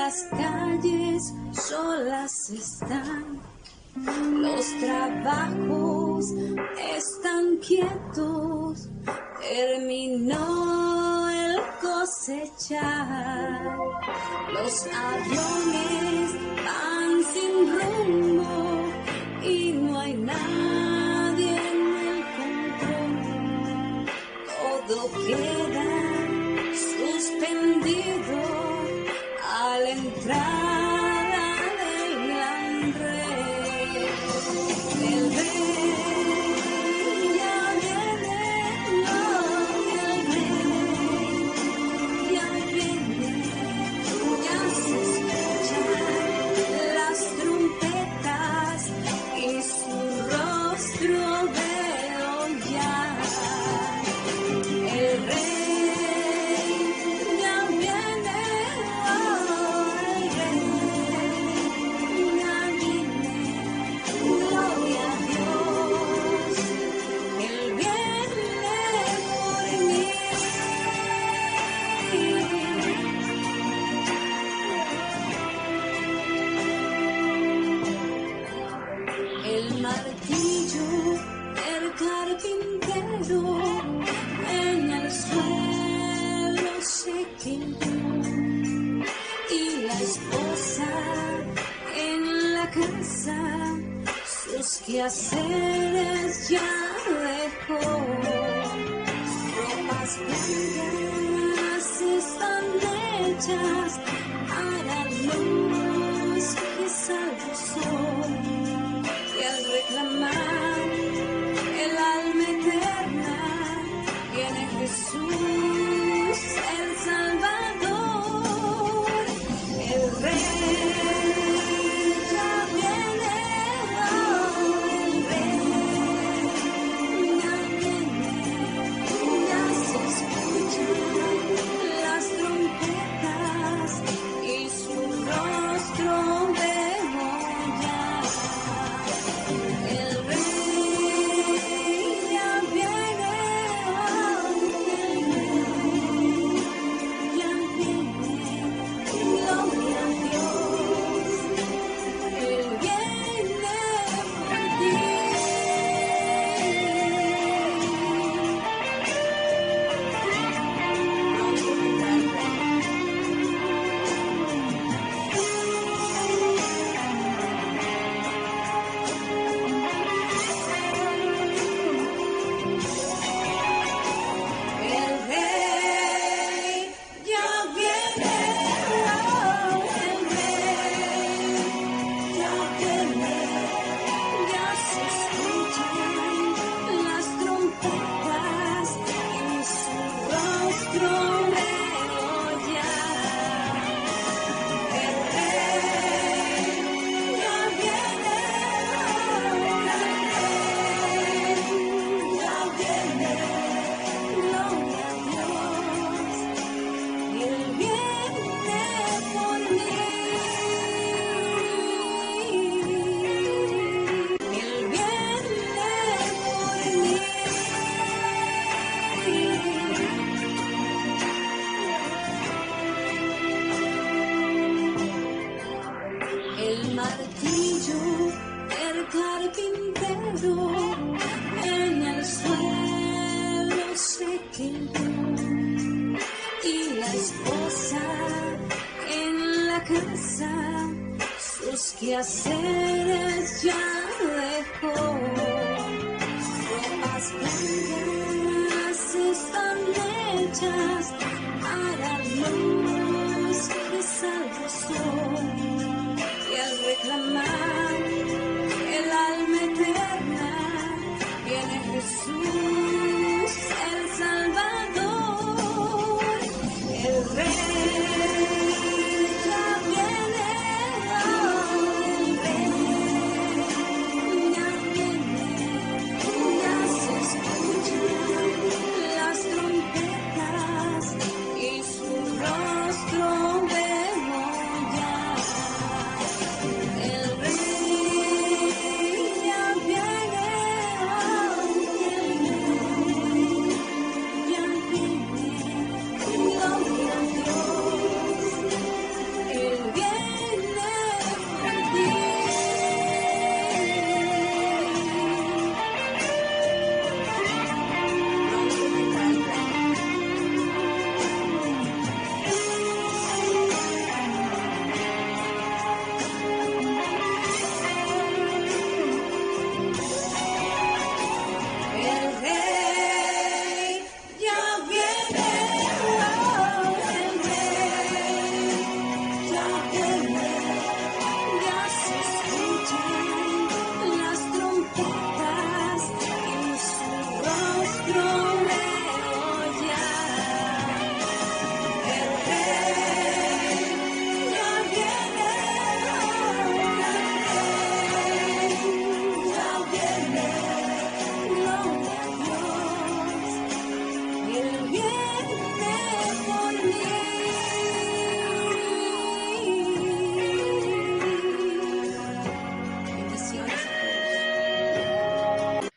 Las calles solas están, los trabajos están quietos, terminó el cosechar, los aviones van sin rumbo y no hay nadie en el control, todo queda suspendido a la entrada del gran rey. El rey ya viene, no, el rey ya viene, ya se escuchan las trompetas y su rostro veo ya. El rey martillo del carpintero en el suelo se quedó y la esposa en la casa sus quehaceres ya dejó. Ropas blancas están hechas a la luz que sale el sol. Y al reclamar el alma eterna, viene Jesús el Salvador, el Rey ya viene, el Rey ya viene, ya se escuchan las trompetas y su rostro veo ya. El rey ya viene, gloria a Dios, Él viene por ti. El rey ya viene, el rey ya viene, ya se escuchan las trompetas y su rostro veo ya. El rey ya viene, ya viene. Gloria a Dios, Él viene por mí, Él viene por mí. El martillo del carpintero en el suelo se quedó y la esposa en la casa sus quehaceres ya dejó. Ropas blancas están hechas a la luz que sale el sol. Y al reclamar el alma eterna, viene Jesús el Salvador, el Rey ya viene, el Rey ya viene, ya se escuchan las trompetas y su rostro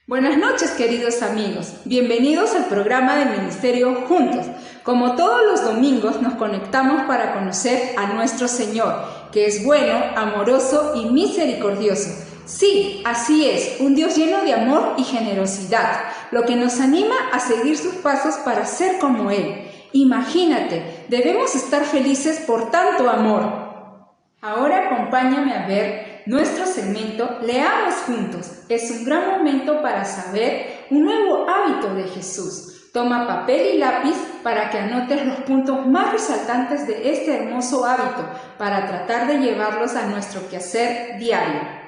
Buenas noches, queridos amigos. Bienvenidos al programa del Ministerio Juntos. Como todos los domingos nos conectamos para conocer a nuestro Señor, que es bueno, amoroso y misericordioso. Sí, así es, un Dios lleno de amor y generosidad, lo que nos anima a seguir sus pasos para ser como Él. Imagínate, debemos estar felices por tanto amor. Ahora acompáñame a ver nuestro segmento Leamos Juntos. Es un gran momento para saber un nuevo hábito de Jesús. Toma papel y lápiz para que anotes los puntos más resaltantes de este hermoso hábito para tratar de llevarlos a nuestro quehacer diario.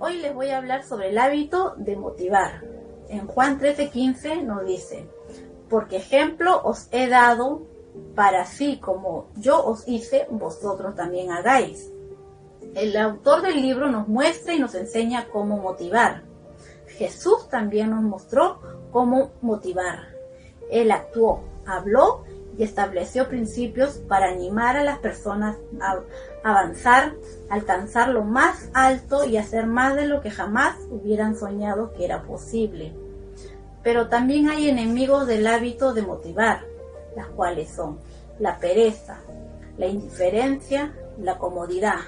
Hoy les voy a hablar sobre el hábito de motivar. En Juan 13:15 nos dice: porque ejemplo os he dado para así como yo os hice, vosotros también hagáis. El autor del libro nos muestra y nos enseña cómo motivar. Jesús también nos mostró cómo motivar. Él actuó, habló y estableció principios para animar a las personas a avanzar, alcanzar lo más alto y hacer más de lo que jamás hubieran soñado que era posible. Pero también hay enemigos del hábito de motivar, las cuales son la pereza, la indiferencia, la comodidad.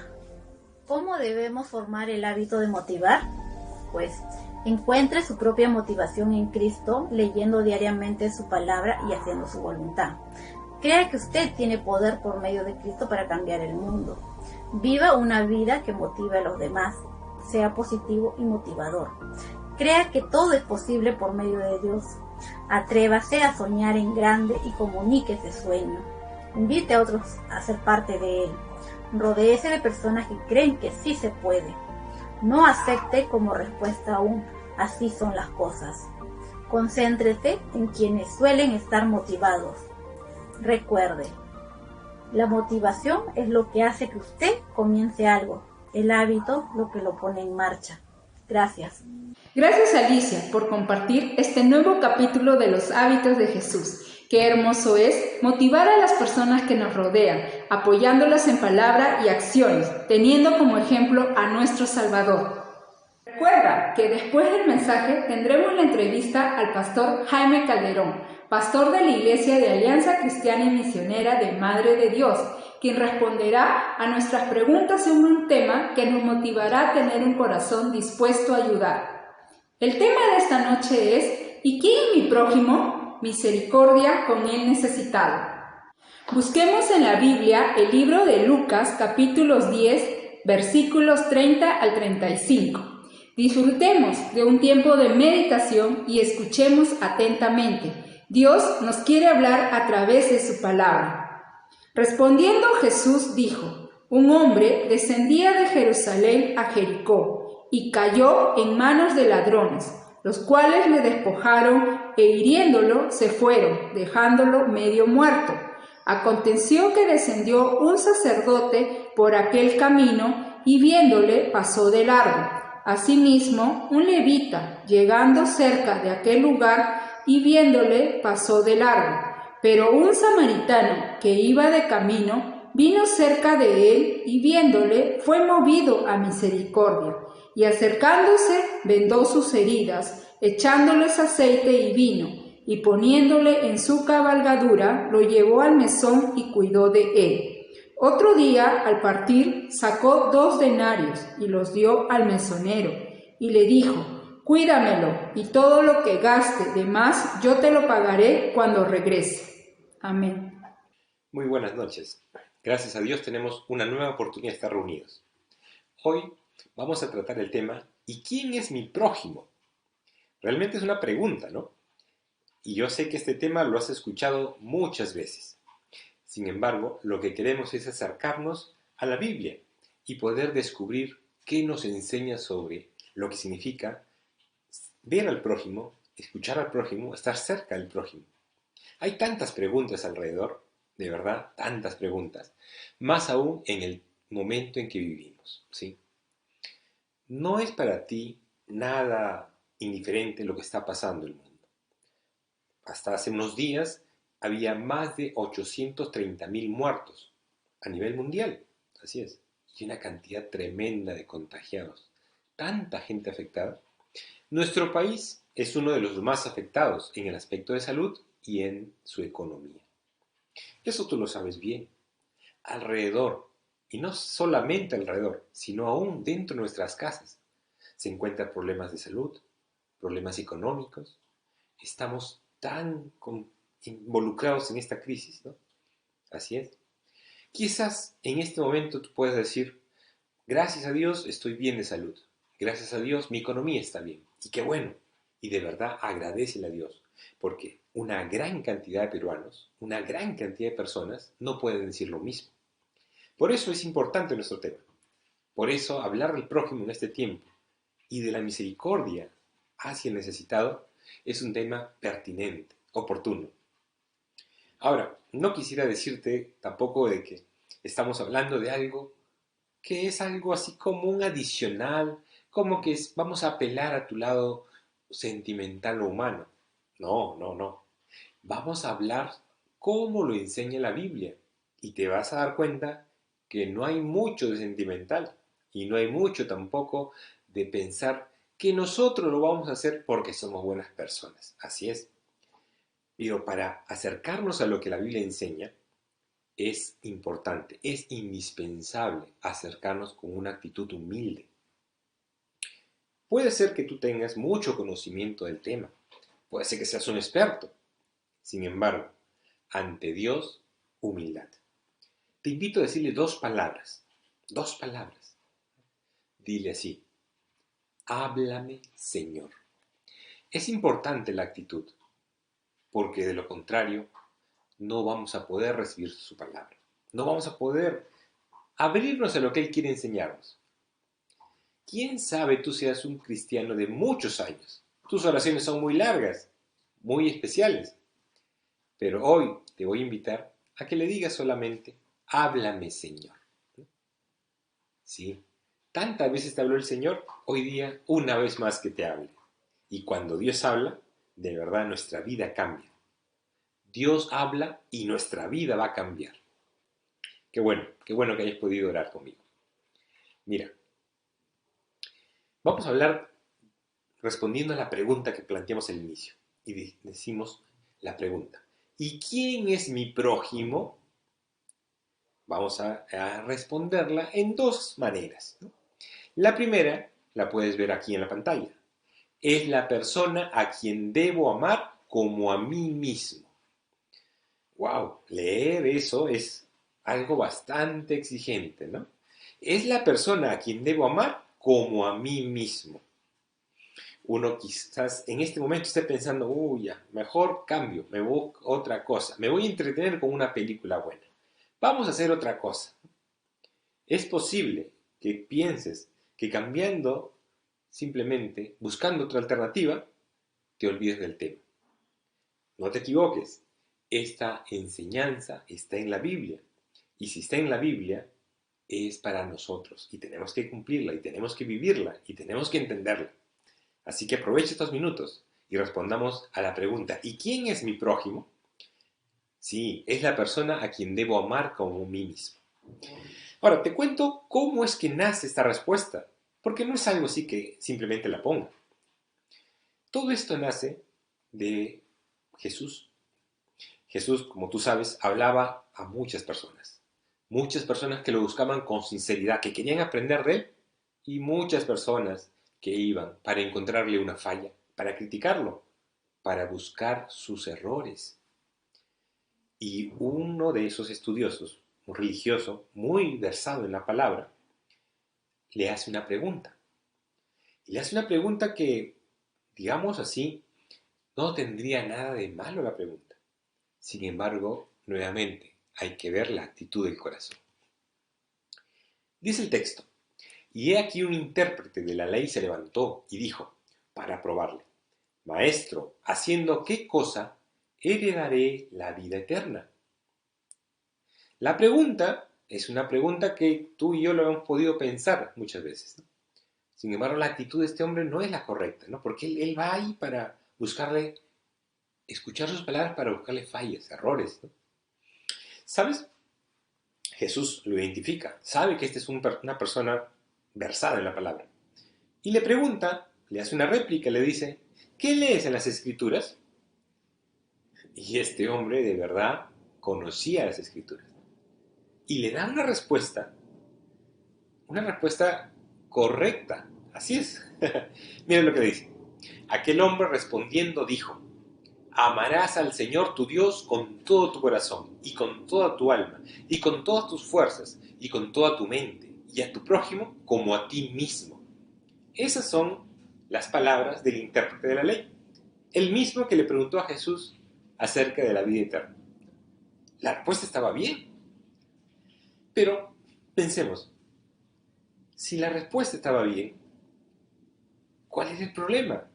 ¿Cómo debemos formar el hábito de motivar? Pues encuentre su propia motivación en Cristo, leyendo diariamente su palabra y haciendo su voluntad. Crea que usted tiene poder por medio de Cristo para cambiar el mundo. Viva una vida que motive a los demás, sea positivo y motivador. Crea que todo es posible por medio de Dios. Atrévase a soñar en grande y comunique ese sueño. Invite a otros a ser parte de él. Rodéese de personas que creen que sí se puede. No acepte como respuesta un "así son las cosas". Concéntrese en quienes suelen estar motivados. Recuerde, la motivación es lo que hace que usted comience algo. El hábito lo que lo pone en marcha. Gracias. Gracias, Alicia, por compartir este nuevo capítulo de los hábitos de Jesús. Qué hermoso es motivar a las personas que nos rodean, apoyándolas en palabra y acciones, teniendo como ejemplo a nuestro Salvador. Recuerda que después del mensaje tendremos la entrevista al pastor Jaime Calderón, pastor de la Iglesia de Alianza Cristiana y Misionera de Madre de Dios, quien responderá a nuestras preguntas sobre un tema que nos motivará a tener un corazón dispuesto a ayudar. El tema de esta noche es: ¿y quién es mi prójimo? Misericordia con el necesitado. Busquemos en la Biblia el libro de Lucas, capítulos 10, versículos 30 al 35. Disfrutemos de un tiempo de meditación y escuchemos atentamente. Dios nos quiere hablar a través de su palabra. Respondiendo Jesús dijo: un hombre descendía de Jerusalén a Jericó y cayó en manos de ladrones, los cuales le despojaron e hiriéndolo se fueron, dejándolo medio muerto. Aconteció que descendió un sacerdote por aquel camino y viéndole pasó de largo. Asimismo, un levita, llegando cerca de aquel lugar y viéndole pasó de largo. Pero un samaritano que iba de camino vino cerca de él y viéndole fue movido a misericordia. Y acercándose vendó sus heridas, echándoles aceite y vino, y poniéndole en su cabalgadura, lo llevó al mesón y cuidó de él. Otro día, al partir, sacó 2 denarios y los dio al mesonero, y le dijo: cuídamelo, y todo lo que gaste de más yo te lo pagaré cuando regrese. Amén. Muy buenas noches. Gracias a Dios tenemos una nueva oportunidad de estar reunidos. Hoy vamos a tratar el tema ¿y quién es mi prójimo? Realmente es una pregunta, ¿no? Y yo sé que este tema lo has escuchado muchas veces. Sin embargo, lo que queremos es acercarnos a la Biblia y poder descubrir qué nos enseña sobre lo que significa ver al prójimo, escuchar al prójimo, estar cerca del prójimo. Hay tantas preguntas alrededor, de verdad, tantas preguntas, más aún en el momento en que vivimos, ¿sí? No es para ti nada indiferente lo que está pasando en el mundo. Hasta hace unos días había más de 830.000 muertos a nivel mundial, así es, y una cantidad tremenda de contagiados, tanta gente afectada. Nuestro país es uno de los más afectados en el aspecto de salud y en su economía. Eso tú lo sabes bien. Alrededor, y no solamente alrededor, sino aún dentro de nuestras casas, se encuentran problemas de salud, problemas económicos. Estamos tan involucrados en esta crisis, ¿no? Así es. Quizás en este momento tú puedes decir, gracias a Dios estoy bien de salud. Gracias a Dios mi economía está bien. Y qué bueno. Y de verdad agradécele a Dios. Porque una gran cantidad de peruanos, una gran cantidad de personas no pueden decir lo mismo. Por eso es importante nuestro tema. Por eso hablar del prójimo en este tiempo y de la misericordia hacia el necesitado es un tema pertinente, oportuno. Ahora, no quisiera decirte tampoco de que estamos hablando de algo que es algo así como un adicional, como que vamos a apelar a tu lado sentimental o humano. No, no, no. Vamos a hablar como lo enseña la Biblia y te vas a dar cuenta que no hay mucho de sentimental y no hay mucho tampoco de pensar que nosotros lo vamos a hacer porque somos buenas personas. Así es. Pero para acercarnos a lo que la Biblia enseña, es importante, es indispensable acercarnos con una actitud humilde. Puede ser que tú tengas mucho conocimiento del tema, puede ser que seas un experto. Sin embargo, ante Dios, humildad. Te invito a decirle dos palabras. Dile así, háblame, Señor. Es importante la actitud, porque de lo contrario, no vamos a poder recibir su palabra. No vamos a poder abrirnos a lo que Él quiere enseñarnos. ¿Quién sabe tú seas un cristiano de muchos años? Tus oraciones son muy largas, muy especiales. Pero hoy te voy a invitar a que le digas solamente, háblame, Señor. Sí, tantas veces te habló el Señor, hoy día una vez más que te hable. Y cuando Dios habla, de verdad nuestra vida cambia. Dios habla y nuestra vida va a cambiar. Qué bueno que hayas podido orar conmigo. Mira, vamos a hablar respondiendo a la pregunta que planteamos al inicio. Y decimos la pregunta, ¿y quién es mi prójimo? Vamos a responderla en dos maneras, ¿no? La primera la puedes ver aquí en la pantalla. Es la persona a quien debo amar como a mí mismo. Wow, leer eso es algo bastante exigente, ¿no? Es la persona a quien debo amar como a mí mismo. Uno quizás en este momento esté pensando, uy, ya, mejor cambio, me busco otra cosa, me voy a entretener con una película buena. Vamos a hacer otra cosa. Es posible que pienses que cambiando, simplemente buscando otra alternativa, te olvides del tema. No te equivoques, esta enseñanza está en la Biblia. Y si está en la Biblia, es para nosotros. Y tenemos que cumplirla, y tenemos que vivirla, y tenemos que entenderla. Así que aprovecha estos minutos y respondamos a la pregunta, ¿y quién es mi prójimo? Sí, es la persona a quien debo amar como a mí mismo. Ahora, te cuento cómo es que nace esta respuesta, porque no es algo así que simplemente la ponga. Todo esto nace de Jesús. Jesús, como tú sabes, hablaba a muchas personas que lo buscaban con sinceridad, que querían aprender de él, y muchas personas que iban para encontrarle una falla, para criticarlo, para buscar sus errores. Y uno de esos estudiosos, un religioso, muy versado en la palabra, le hace una pregunta. Y le hace una pregunta que, digamos así, no tendría nada de malo la pregunta. Sin embargo, nuevamente, hay que ver la actitud del corazón. Dice el texto, y he aquí un intérprete de la ley se levantó y dijo, para probarle, Maestro, ¿haciendo qué cosa heredaré la vida eterna? La pregunta es una pregunta que tú y yo lo hemos podido pensar muchas veces, ¿no? Sin embargo, la actitud de este hombre no es la correcta, ¿no? Porque él va ahí para buscarle, escuchar sus palabras para buscarle fallas, errores, ¿no? ¿Sabes? Jesús lo identifica, sabe que esta es una persona versada en la palabra. Y le pregunta, le hace una réplica, le dice, ¿qué lees en las Escrituras? Y este hombre de verdad conocía las Escrituras. Y le da una respuesta correcta. Así es. Miren lo que dice. Aquel hombre respondiendo dijo, amarás al Señor tu Dios con todo tu corazón, y con toda tu alma, y con todas tus fuerzas, y con toda tu mente, y a tu prójimo como a ti mismo. Esas son las palabras del intérprete de la ley, el mismo que le preguntó a Jesús acerca de la vida eterna. La respuesta estaba bien, pero pensemos, si la respuesta estaba bien, ¿cuál es el problema?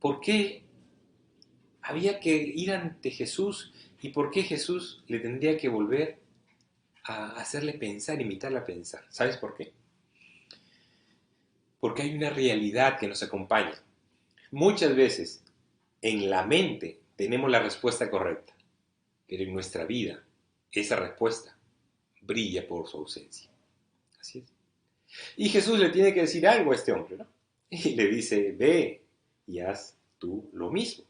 ¿Por qué había que ir ante Jesús y por qué Jesús le tendría que volver a hacerle pensar, invitarle a pensar? ¿Sabes por qué? Porque hay una realidad que nos acompaña. Muchas veces en la mente tenemos la respuesta correcta, pero en nuestra vida esa respuesta brilla por su ausencia. Así es. Y Jesús le tiene que decir algo a este hombre, ¿no? Y le dice, ve y haz tú lo mismo.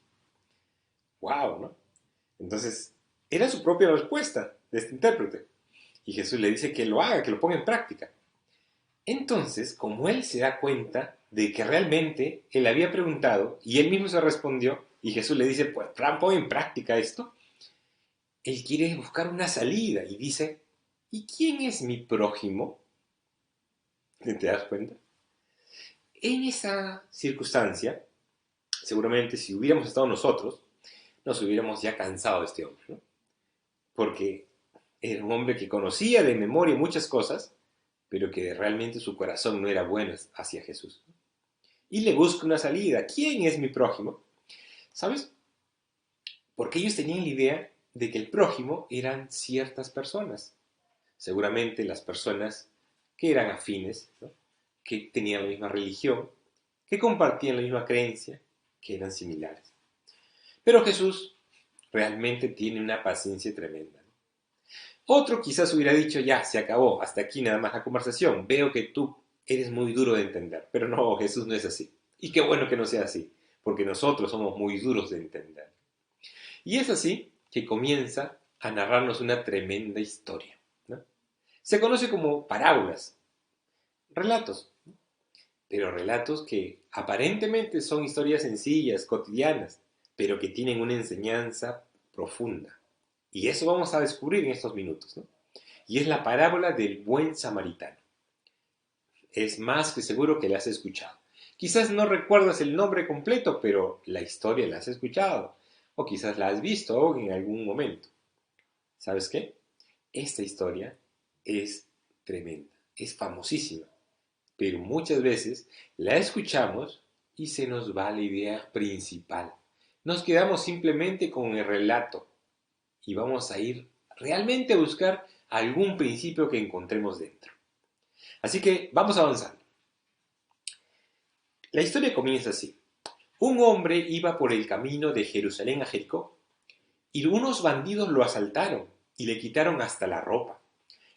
¡Wow! ¿No? Entonces, era su propia respuesta de este intérprete. Y Jesús le dice que lo haga, que lo ponga en práctica. Entonces, como él se da cuenta de que realmente él había preguntado y él mismo se respondió, y Jesús le dice, pues, pon en práctica esto, él quiere buscar una salida y dice, ¿y quién es mi prójimo? ¿Te das cuenta? En esa circunstancia, seguramente si hubiéramos estado nosotros, nos hubiéramos ya cansado de este hombre, ¿no? Porque era un hombre que conocía de memoria muchas cosas, pero que realmente su corazón no era bueno hacia Jesús. Y le busca una salida. ¿Quién es mi prójimo? ¿Sabes? Porque ellos tenían la idea de que el prójimo eran ciertas personas. Seguramente las personas que eran afines, ¿no? Que tenían la misma religión, que compartían la misma creencia, que eran similares. Pero Jesús realmente tiene una paciencia tremenda. Otro quizás hubiera dicho, ya, se acabó, hasta aquí nada más la conversación, veo que tú eres muy duro de entender, pero no, Jesús no es así. Y qué bueno que no sea así, porque nosotros somos muy duros de entender. Y es así que comienza a narrarnos una tremenda historia, ¿no? Se conoce como parábolas, relatos, ¿no? Pero relatos que aparentemente son historias sencillas, cotidianas, pero que tienen una enseñanza profunda. Y eso vamos a descubrir en estos minutos, ¿no? Y es la parábola del buen samaritano. Es más que seguro que la has escuchado. Quizás no recuerdas el nombre completo, pero la historia la has escuchado. O quizás la has visto en algún momento. ¿Sabes qué? Esta historia es tremenda, es famosísima. Pero muchas veces la escuchamos y se nos va la idea principal. Nos quedamos simplemente con el relato y vamos a ir realmente a buscar algún principio que encontremos dentro. Así que vamos avanzando. La historia comienza así. Un hombre iba por el camino de Jerusalén a Jericó y unos bandidos lo asaltaron y le quitaron hasta la ropa.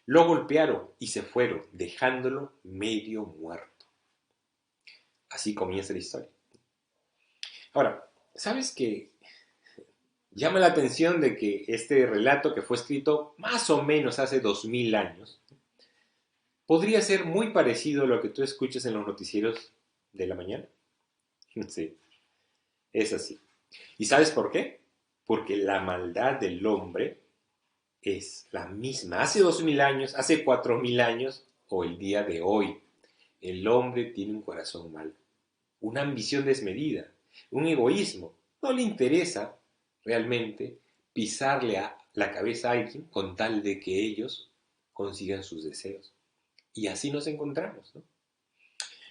Lo golpearon y se fueron, dejándolo medio muerto. Así comienza la historia. Ahora, ¿sabes qué? Llama la atención de que este relato, que fue escrito más o menos hace 2000 años, podría ser muy parecido a lo que tú escuchas en los noticieros de la mañana. Sí, es así. ¿Y sabes por qué? Porque la maldad del hombre es la misma. Hace 2000 años, hace 4000 años o el día de hoy. El hombre tiene un corazón malo, una ambición desmedida, un egoísmo. No le interesa realmente pisarle a la cabeza a alguien con tal de que ellos consigan sus deseos. Y así nos encontramos, ¿no?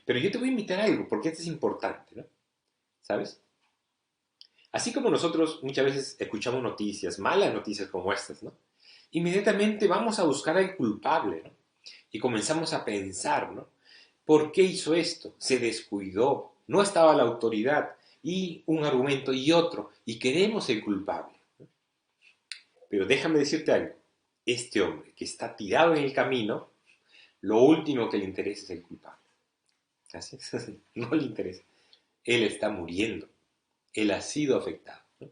Pero yo te voy a invitar a algo, porque esto es importante, ¿no? ¿Sabes? Así como nosotros muchas veces escuchamos noticias, malas noticias como estas, ¿no? Inmediatamente vamos a buscar al culpable, ¿no? Y comenzamos a pensar, ¿no? ¿Por qué hizo esto? Se descuidó, no estaba la autoridad, y un argumento y otro, y queremos el culpable, ¿no? Pero déjame decirte algo, este hombre que está tirado en el camino, lo último que le interesa es el culpable. Así es, no le interesa. Él está muriendo, él ha sido afectado, ¿no?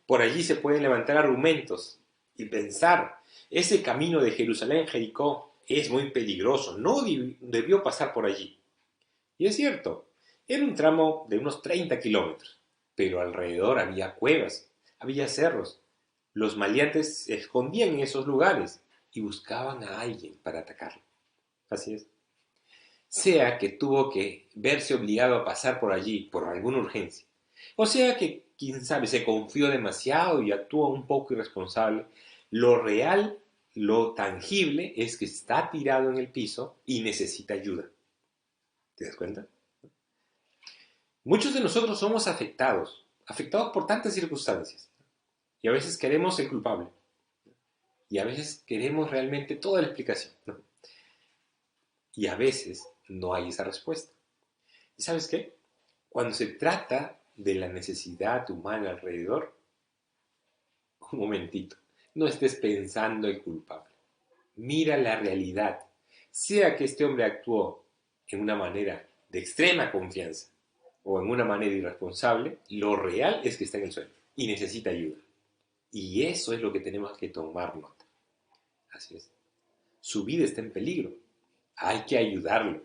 Por allí se pueden levantar argumentos y pensar, ese camino de Jerusalén a Jericó es muy peligroso, no debió pasar por allí. Y es cierto, era un tramo de unos 30 kilómetros, pero alrededor había cuevas, había cerros. Los maleantes se escondían en esos lugares y buscaban a alguien para atacarlo. Así es. Sea que tuvo que verse obligado a pasar por allí por alguna urgencia, o sea que, quién sabe, se confió demasiado y actuó un poco irresponsable, lo real, lo tangible es que está tirado en el piso y necesita ayuda. ¿Te das cuenta? Muchos de nosotros somos afectados por tantas circunstancias, y a veces queremos el culpable, y a veces queremos realmente toda la explicación, ¿no? Y a veces no hay esa respuesta. ¿Y sabes qué? Cuando se trata de la necesidad humana alrededor, un momentito, no estés pensando el culpable. Mira la realidad. Sea que este hombre actuó en una manera de extrema confianza o en una manera irresponsable, lo real es que está en el suelo y necesita ayuda. Y eso es lo que tenemos que tomar nota. Así es. Su vida está en peligro. Hay que ayudarlo.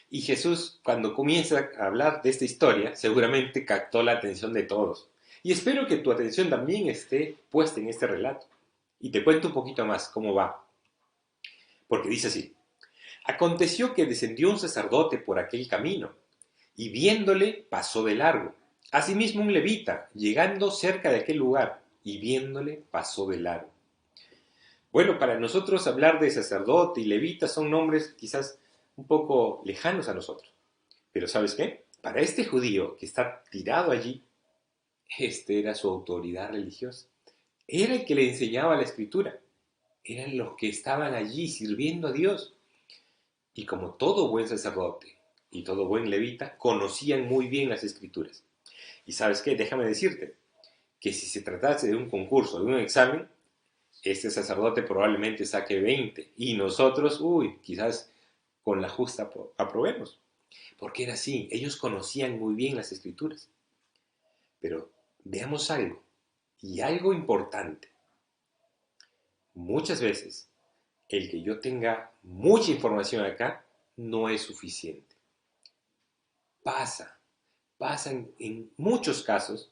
Y Jesús, cuando comienza a hablar de esta historia, seguramente captó la atención de todos. Y espero que tu atención también esté puesta en este relato. Y te cuento un poquito más cómo va. Porque dice así: aconteció que descendió un sacerdote por aquel camino, y viéndole pasó de largo. Asimismo un levita, llegando cerca de aquel lugar, y viéndole pasó de largo. Bueno, para nosotros hablar de sacerdote y levita son nombres quizás un poco lejanos a nosotros. Pero ¿sabes qué? Para este judío que está tirado allí, este era su autoridad religiosa. Era el que le enseñaba la escritura. Eran los que estaban allí sirviendo a Dios. Y como todo buen sacerdote y todo buen levita, conocían muy bien las escrituras. Y ¿sabes qué? Déjame decirte que si se tratase de un concurso, de un examen, este sacerdote probablemente saque 20 y nosotros, quizás con la justa aprobemos. Porque era así, ellos conocían muy bien las escrituras. Pero veamos algo, y algo importante. Muchas veces, el que yo tenga mucha información acá no es suficiente. Pasa en muchos casos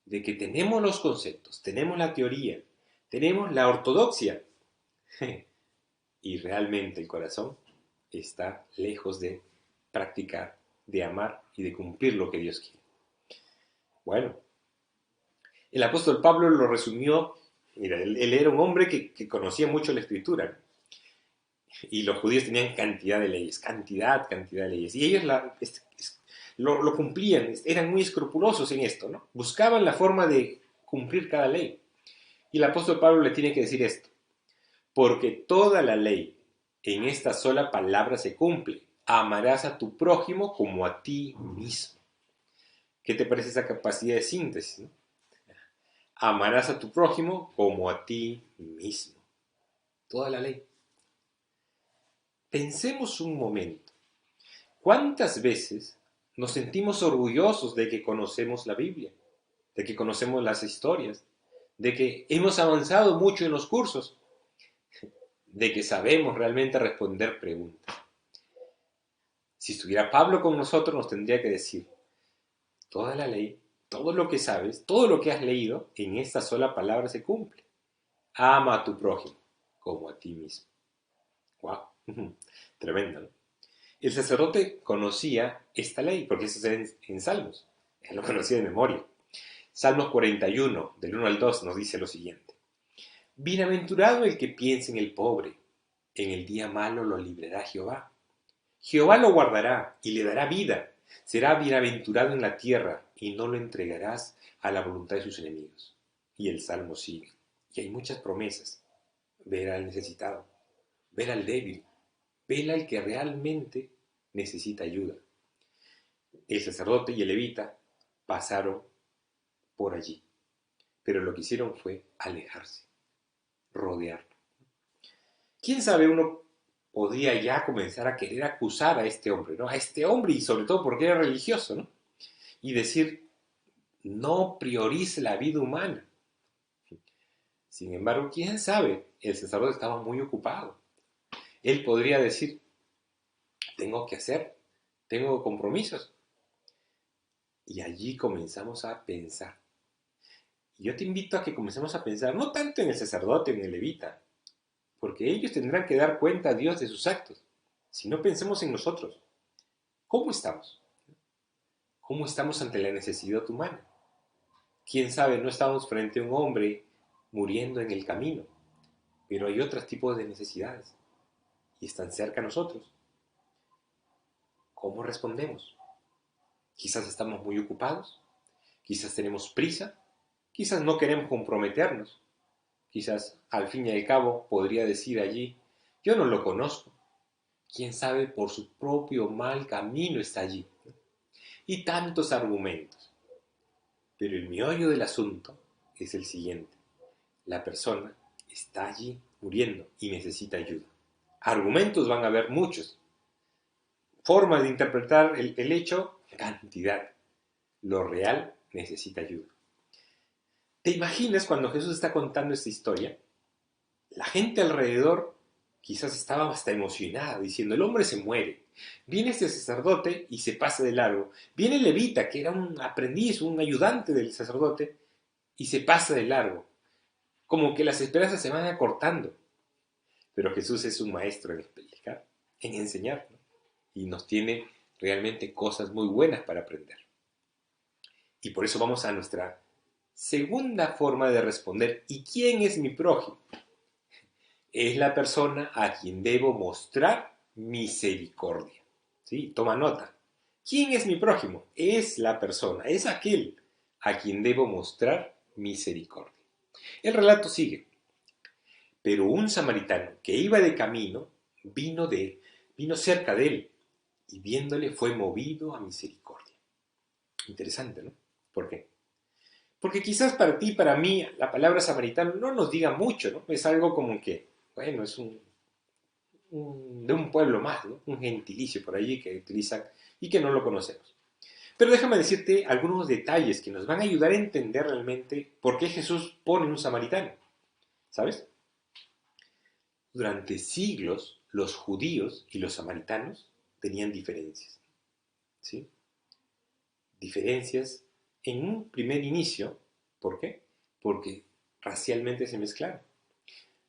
de que tenemos los conceptos, tenemos la teoría, tenemos la ortodoxia, y realmente el corazón está lejos de practicar, de amar y de cumplir lo que Dios quiere. Bueno, el apóstol Pablo lo resumió. Mira, él era un hombre que conocía mucho la escritura, ¿no? Y los judíos tenían cantidad de leyes, cantidad de leyes, y ellos lo cumplían, eran muy escrupulosos en esto, ¿no? Buscaban la forma de cumplir cada ley. Y el apóstol Pablo le tiene que decir esto: porque toda la ley en esta sola palabra se cumple: amarás a tu prójimo como a ti mismo. ¿Qué te parece esa capacidad de síntesis, no? Amarás a tu prójimo como a ti mismo. Toda la ley. Pensemos un momento. ¿Cuántas veces nos sentimos orgullosos de que conocemos la Biblia, de que conocemos las historias, de que hemos avanzado mucho en los cursos, de que sabemos realmente responder preguntas? Si estuviera Pablo con nosotros, nos tendría que decir: toda la ley, todo lo que sabes, todo lo que has leído, en esta sola palabra se cumple. Ama a tu prójimo como a ti mismo. ¡Wow! Tremendo, ¿no? El sacerdote conocía esta ley, porque eso está en Salmos. Él lo conocía de memoria. Salmos 41, del 1 al 2, nos dice lo siguiente: Bienaventurado el que piense en el pobre, en el día malo lo librará Jehová. Jehová lo guardará y le dará vida. Será bienaventurado en la tierra y no lo entregarás a la voluntad de sus enemigos. Y el Salmo sigue. Y hay muchas promesas. Ver al necesitado, ver al débil, ver al que realmente necesita ayuda. El sacerdote y el levita pasaron por allí, pero lo que hicieron fue alejarse, rodearlo. ¿Quién sabe? Uno podría ya comenzar a querer acusar a este hombre, ¿no? A este hombre, y sobre todo porque era religioso, ¿no? Y decir, no priorice la vida humana. Sin embargo, ¿quién sabe? El sacerdote estaba muy ocupado. Él podría decir, tengo compromisos. Y allí comenzamos a pensar. Y yo te invito a que comencemos a pensar, no tanto en el sacerdote o en el levita, porque ellos tendrán que dar cuenta a Dios de sus actos, sino pensemos en nosotros. ¿Cómo estamos? ¿Cómo estamos ante la necesidad humana? ¿Quién sabe? No estamos frente a un hombre muriendo en el camino, pero hay otros tipos de necesidades y están cerca a nosotros. ¿Cómo respondemos? Quizás estamos muy ocupados, quizás tenemos prisa, quizás no queremos comprometernos, quizás al fin y al cabo podría decir allí, yo no lo conozco, quién sabe por su propio mal camino está allí. Y tantos argumentos. Pero el meollo del asunto es el siguiente. La persona está allí muriendo y necesita ayuda. Argumentos van a haber muchos. Formas de interpretar el hecho, cantidad. Lo real necesita ayuda. ¿Te imaginas cuando Jesús está contando esta historia? La gente alrededor quizás estaba hasta emocionada, diciendo, el hombre se muere. Viene este sacerdote y se pasa de largo. Viene el levita, que era un aprendiz, un ayudante del sacerdote, y se pasa de largo. Como que las esperanzas se van acortando. Pero Jesús es un maestro en explicar, en enseñar, ¿no? Y nos tiene realmente cosas muy buenas para aprender. Y por eso vamos a nuestra segunda forma de responder. ¿Y quién es mi prójimo? Es la persona a quien debo mostrar misericordia. ¿Sí? Toma nota. ¿Quién es mi prójimo? Es la persona, es aquel a quien debo mostrar misericordia. El relato sigue. Pero un samaritano que iba de camino vino cerca de él y viéndole fue movido a misericordia. Interesante, ¿no? ¿Por qué? Porque quizás para ti, para mí, la palabra samaritano no nos diga mucho, ¿no? Es algo como que, bueno, es de un pueblo más, ¿no? Un gentilicio por allí que utilizan y que no lo conocemos. Pero déjame decirte algunos detalles que nos van a ayudar a entender realmente por qué Jesús pone un samaritano. ¿Sabes? Durante siglos, los judíos y los samaritanos tenían diferencias. ¿Sí? Diferencias en un primer inicio. ¿Por qué? Porque racialmente se mezclaron.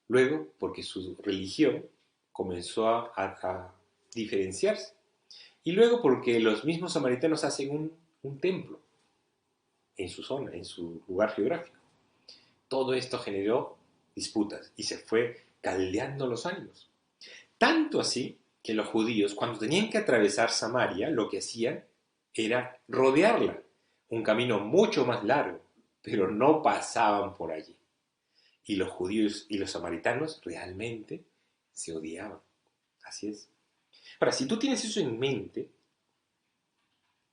Luego, porque su religión comenzó a diferenciarse. Y luego porque los mismos samaritanos hacen un templo en su zona, en su lugar geográfico. Todo esto generó disputas y se fue caldeando los ánimos. Tanto así que los judíos, cuando tenían que atravesar Samaria, lo que hacían era rodearla, un camino mucho más largo, pero no pasaban por allí. Y los judíos y los samaritanos realmente se odiaban. Así es. Ahora, si tú tienes eso en mente,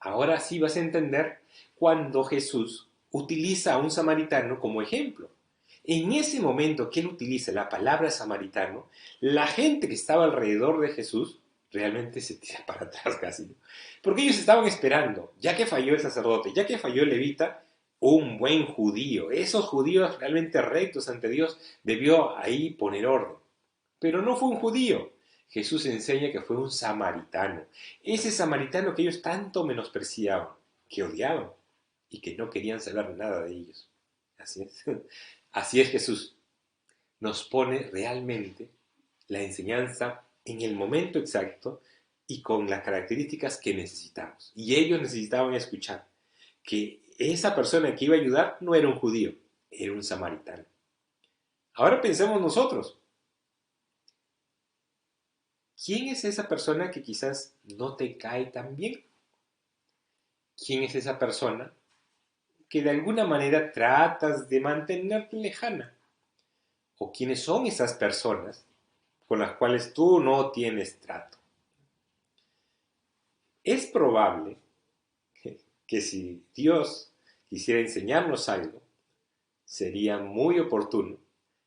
ahora sí vas a entender cuando Jesús utiliza a un samaritano como ejemplo. En ese momento que él utiliza la palabra samaritano, la gente que estaba alrededor de Jesús realmente se tira para atrás casi, ¿no? Porque ellos estaban esperando, ya que falló el sacerdote, ya que falló el levita, un buen judío. Esos judíos realmente rectos ante Dios debió ahí poner orden. Pero no fue un judío. Jesús enseña que fue un samaritano. Ese samaritano que ellos tanto menospreciaban, que odiaban y que no querían saber nada de ellos. Así es. Así es Jesús. Nos pone realmente la enseñanza en el momento exacto y con las características que necesitamos. Y ellos necesitaban escuchar que esa persona que iba a ayudar no era un judío, era un samaritano. Ahora pensemos nosotros. ¿Quién es esa persona que quizás no te cae tan bien? ¿Quién es esa persona que de alguna manera tratas de mantenerte lejana? ¿O quiénes son esas personas con las cuales tú no tienes trato? Es probable que si Dios quisiera enseñarnos algo, sería muy oportuno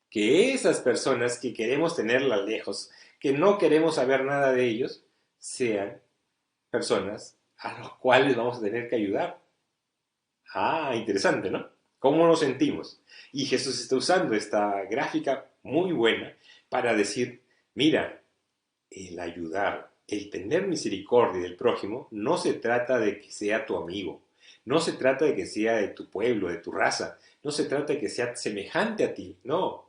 que esas personas que queremos tenerlas lejos, que no queremos saber nada de ellos, sean personas a los cuales vamos a tener que ayudar. Ah, interesante, ¿no? ¿Cómo nos sentimos? Y Jesús está usando esta gráfica muy buena para decir, mira, el ayudar, el tener misericordia del prójimo, no se trata de que sea tu amigo, no se trata de que sea de tu pueblo, de tu raza, no se trata de que sea semejante a ti, no.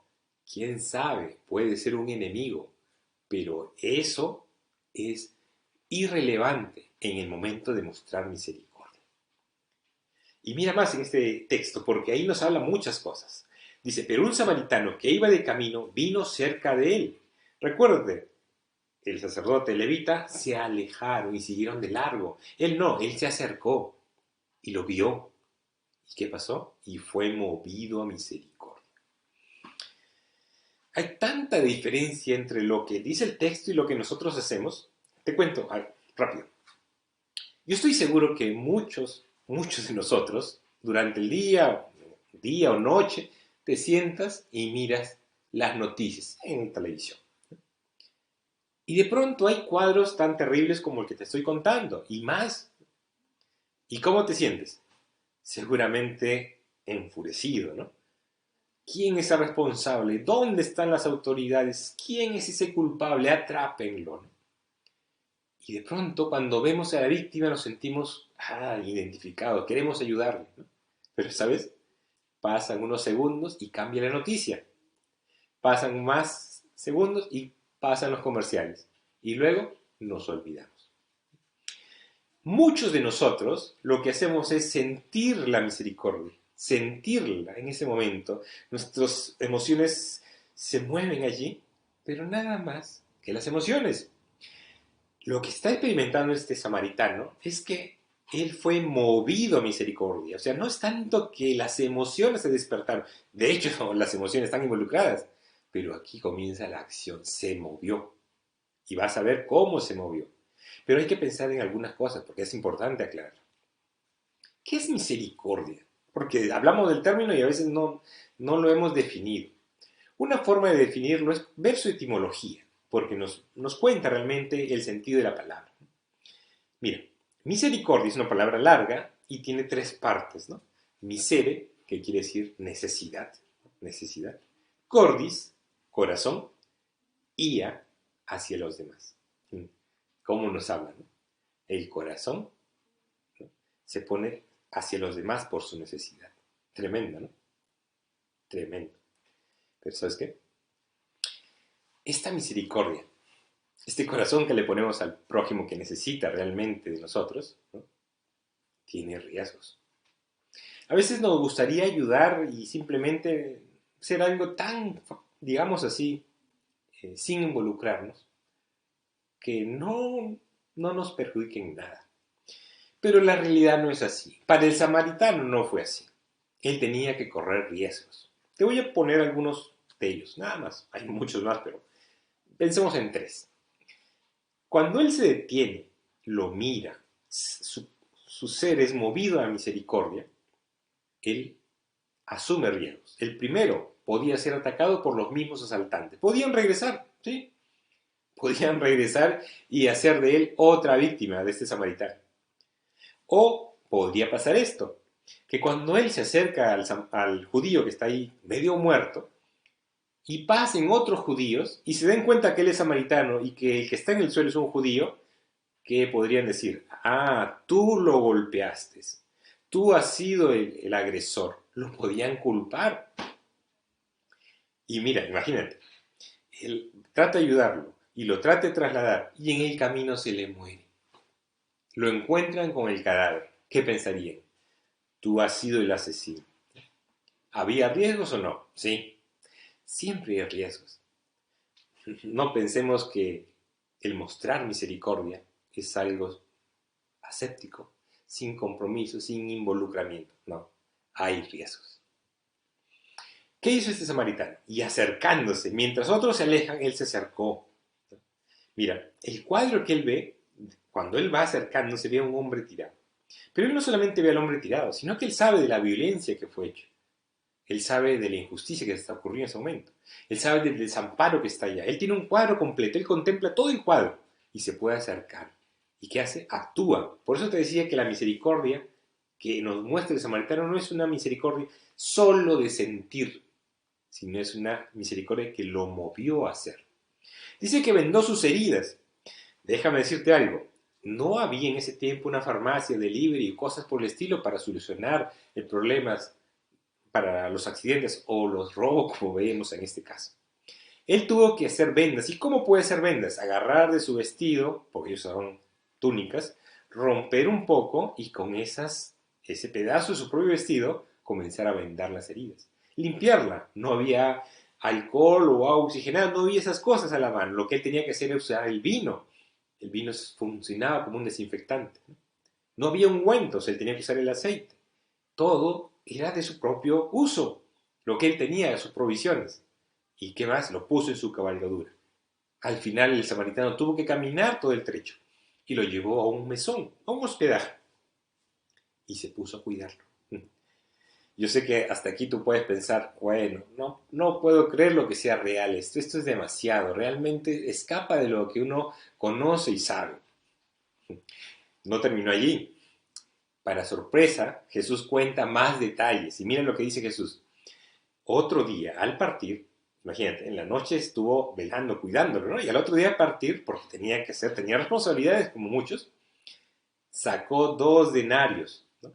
Quién sabe, puede ser un enemigo, pero eso es irrelevante en el momento de mostrar misericordia. Y mira más en este texto, porque ahí nos habla muchas cosas. Dice, pero un samaritano que iba de camino vino cerca de él. Recuerde, el sacerdote levita se alejaron y siguieron de largo. Él no, él se acercó y lo vio. ¿Y qué pasó? Y fue movido a misericordia. Hay tanta diferencia entre lo que dice el texto y lo que nosotros hacemos. Te cuento rápido. Yo estoy seguro que muchos de nosotros, durante el día o noche, te sientas y miras las noticias en televisión. Y de pronto hay cuadros tan terribles como el que te estoy contando, y más. ¿Y cómo te sientes? Seguramente enfurecido, ¿no? ¿Quién es el responsable? ¿Dónde están las autoridades? ¿Quién es ese culpable? Atrápenlo, ¿no? Y de pronto, cuando vemos a la víctima, nos sentimos identificados, queremos ayudarle, ¿no? Pero, ¿sabes? Pasan unos segundos y cambia la noticia. Pasan más segundos y pasan los comerciales. Y luego nos olvidamos. Muchos de nosotros lo que hacemos es sentir la misericordia, sentirla en ese momento. Nuestras emociones se mueven allí, pero nada más que las emociones. Lo que está experimentando este samaritano es que él fue movido a misericordia. O sea, no es tanto que las emociones se despertaron. De hecho, las emociones están involucradas. Pero aquí comienza la acción. Se movió. Y vas a ver cómo se movió. Pero hay que pensar en algunas cosas, porque es importante aclarar. ¿Qué es misericordia? Porque hablamos del término y a veces no lo hemos definido. Una forma de definirlo es ver su etimología, porque nos cuenta realmente el sentido de la palabra. Mira, misericordia es una palabra larga y tiene tres partes, ¿no? Misere, que quiere decir necesidad, necesidad. Cordis, corazón. Ia, hacia los demás. ¿Cómo nos habla, no? El corazón, ¿no?, se pone hacia los demás por su necesidad. Tremendo, ¿no? Tremendo. Pero ¿sabes qué? Esta misericordia, este corazón que le ponemos al prójimo que necesita realmente de nosotros, ¿no?, tiene riesgos. A veces nos gustaría ayudar y simplemente ser algo tan, digamos así, sin involucrarnos, que no nos perjudique en nada. Pero la realidad no es así. Para el samaritano no fue así. Él tenía que correr riesgos. Te voy a poner algunos de ellos, nada más. Hay muchos más, pero pensemos en tres. Cuando él se detiene, lo mira, su ser es movido a misericordia, él asume riesgos. El primero podía ser atacado por los mismos asaltantes. Podían regresar, ¿sí? Podían regresar y hacer de él otra víctima de este samaritano. O podría pasar esto, que cuando él se acerca al judío que está ahí medio muerto, y pasen otros judíos y se den cuenta que él es samaritano y que el que está en el suelo es un judío, ¿qué podrían decir? Tú lo golpeaste, tú has sido el agresor. Lo podían culpar. Y mira, imagínate, él trata de ayudarlo y lo trata de trasladar y en el camino se le muere. Lo encuentran con el cadáver. ¿Qué pensarían? Tú has sido el asesino. ¿Había riesgos o no? Sí. siempre hay riesgos. No pensemos que el mostrar misericordia es algo aséptico, sin compromiso, sin involucramiento. No, hay riesgos. ¿Qué hizo este samaritano? Y acercándose, mientras otros se alejan, él se acercó. Mira, el cuadro que él ve, cuando él va acercándose, ve a un hombre tirado. Pero él no solamente ve al hombre tirado, sino que él sabe de la violencia que fue hecha. Él sabe de la injusticia que está ocurriendo en ese momento. Él sabe del desamparo que está allá. Él tiene un cuadro completo, él contempla todo el cuadro y se puede acercar. ¿Y qué hace? Actúa. Por eso te decía que la misericordia que nos muestra el samaritano no es una misericordia solo de sentir, sino es una misericordia que lo movió a hacer. Dice que vendó sus heridas. Déjame decirte algo. No había en ese tiempo una farmacia, delivery y cosas por el estilo para solucionar problemas para los accidentes o los robos como vemos en este caso. Él tuvo que hacer vendas. ¿Y cómo puede hacer vendas? Agarrar de su vestido, porque ellos son túnicas, romper un poco y con ese pedazo de su propio vestido comenzar a vendar las heridas. Limpiarla. No había alcohol o agua oxigenada, no había esas cosas a la mano. Lo que él tenía que hacer era usar el vino. El vino funcionaba como un desinfectante. No había ungüentos, él tenía que usar el aceite. Todo era de su propio uso, lo que él tenía, sus provisiones. ¿Y qué más? Lo puso en su cabalgadura. Al final el samaritano tuvo que caminar todo el trecho y lo llevó a un mesón, a un hospedaje, y se puso a cuidarlo. Yo sé que hasta aquí tú puedes pensar, bueno, no puedo creer lo que sea real, esto es demasiado, realmente escapa de lo que uno conoce y sabe. No terminó allí. Para sorpresa, Jesús cuenta más detalles. Y miren lo que dice Jesús. Otro día, al partir, imagínate, en la noche estuvo velando, cuidándolo, ¿no? Y al otro día al partir, porque tenía responsabilidades como muchos, sacó 2 denarios, ¿no?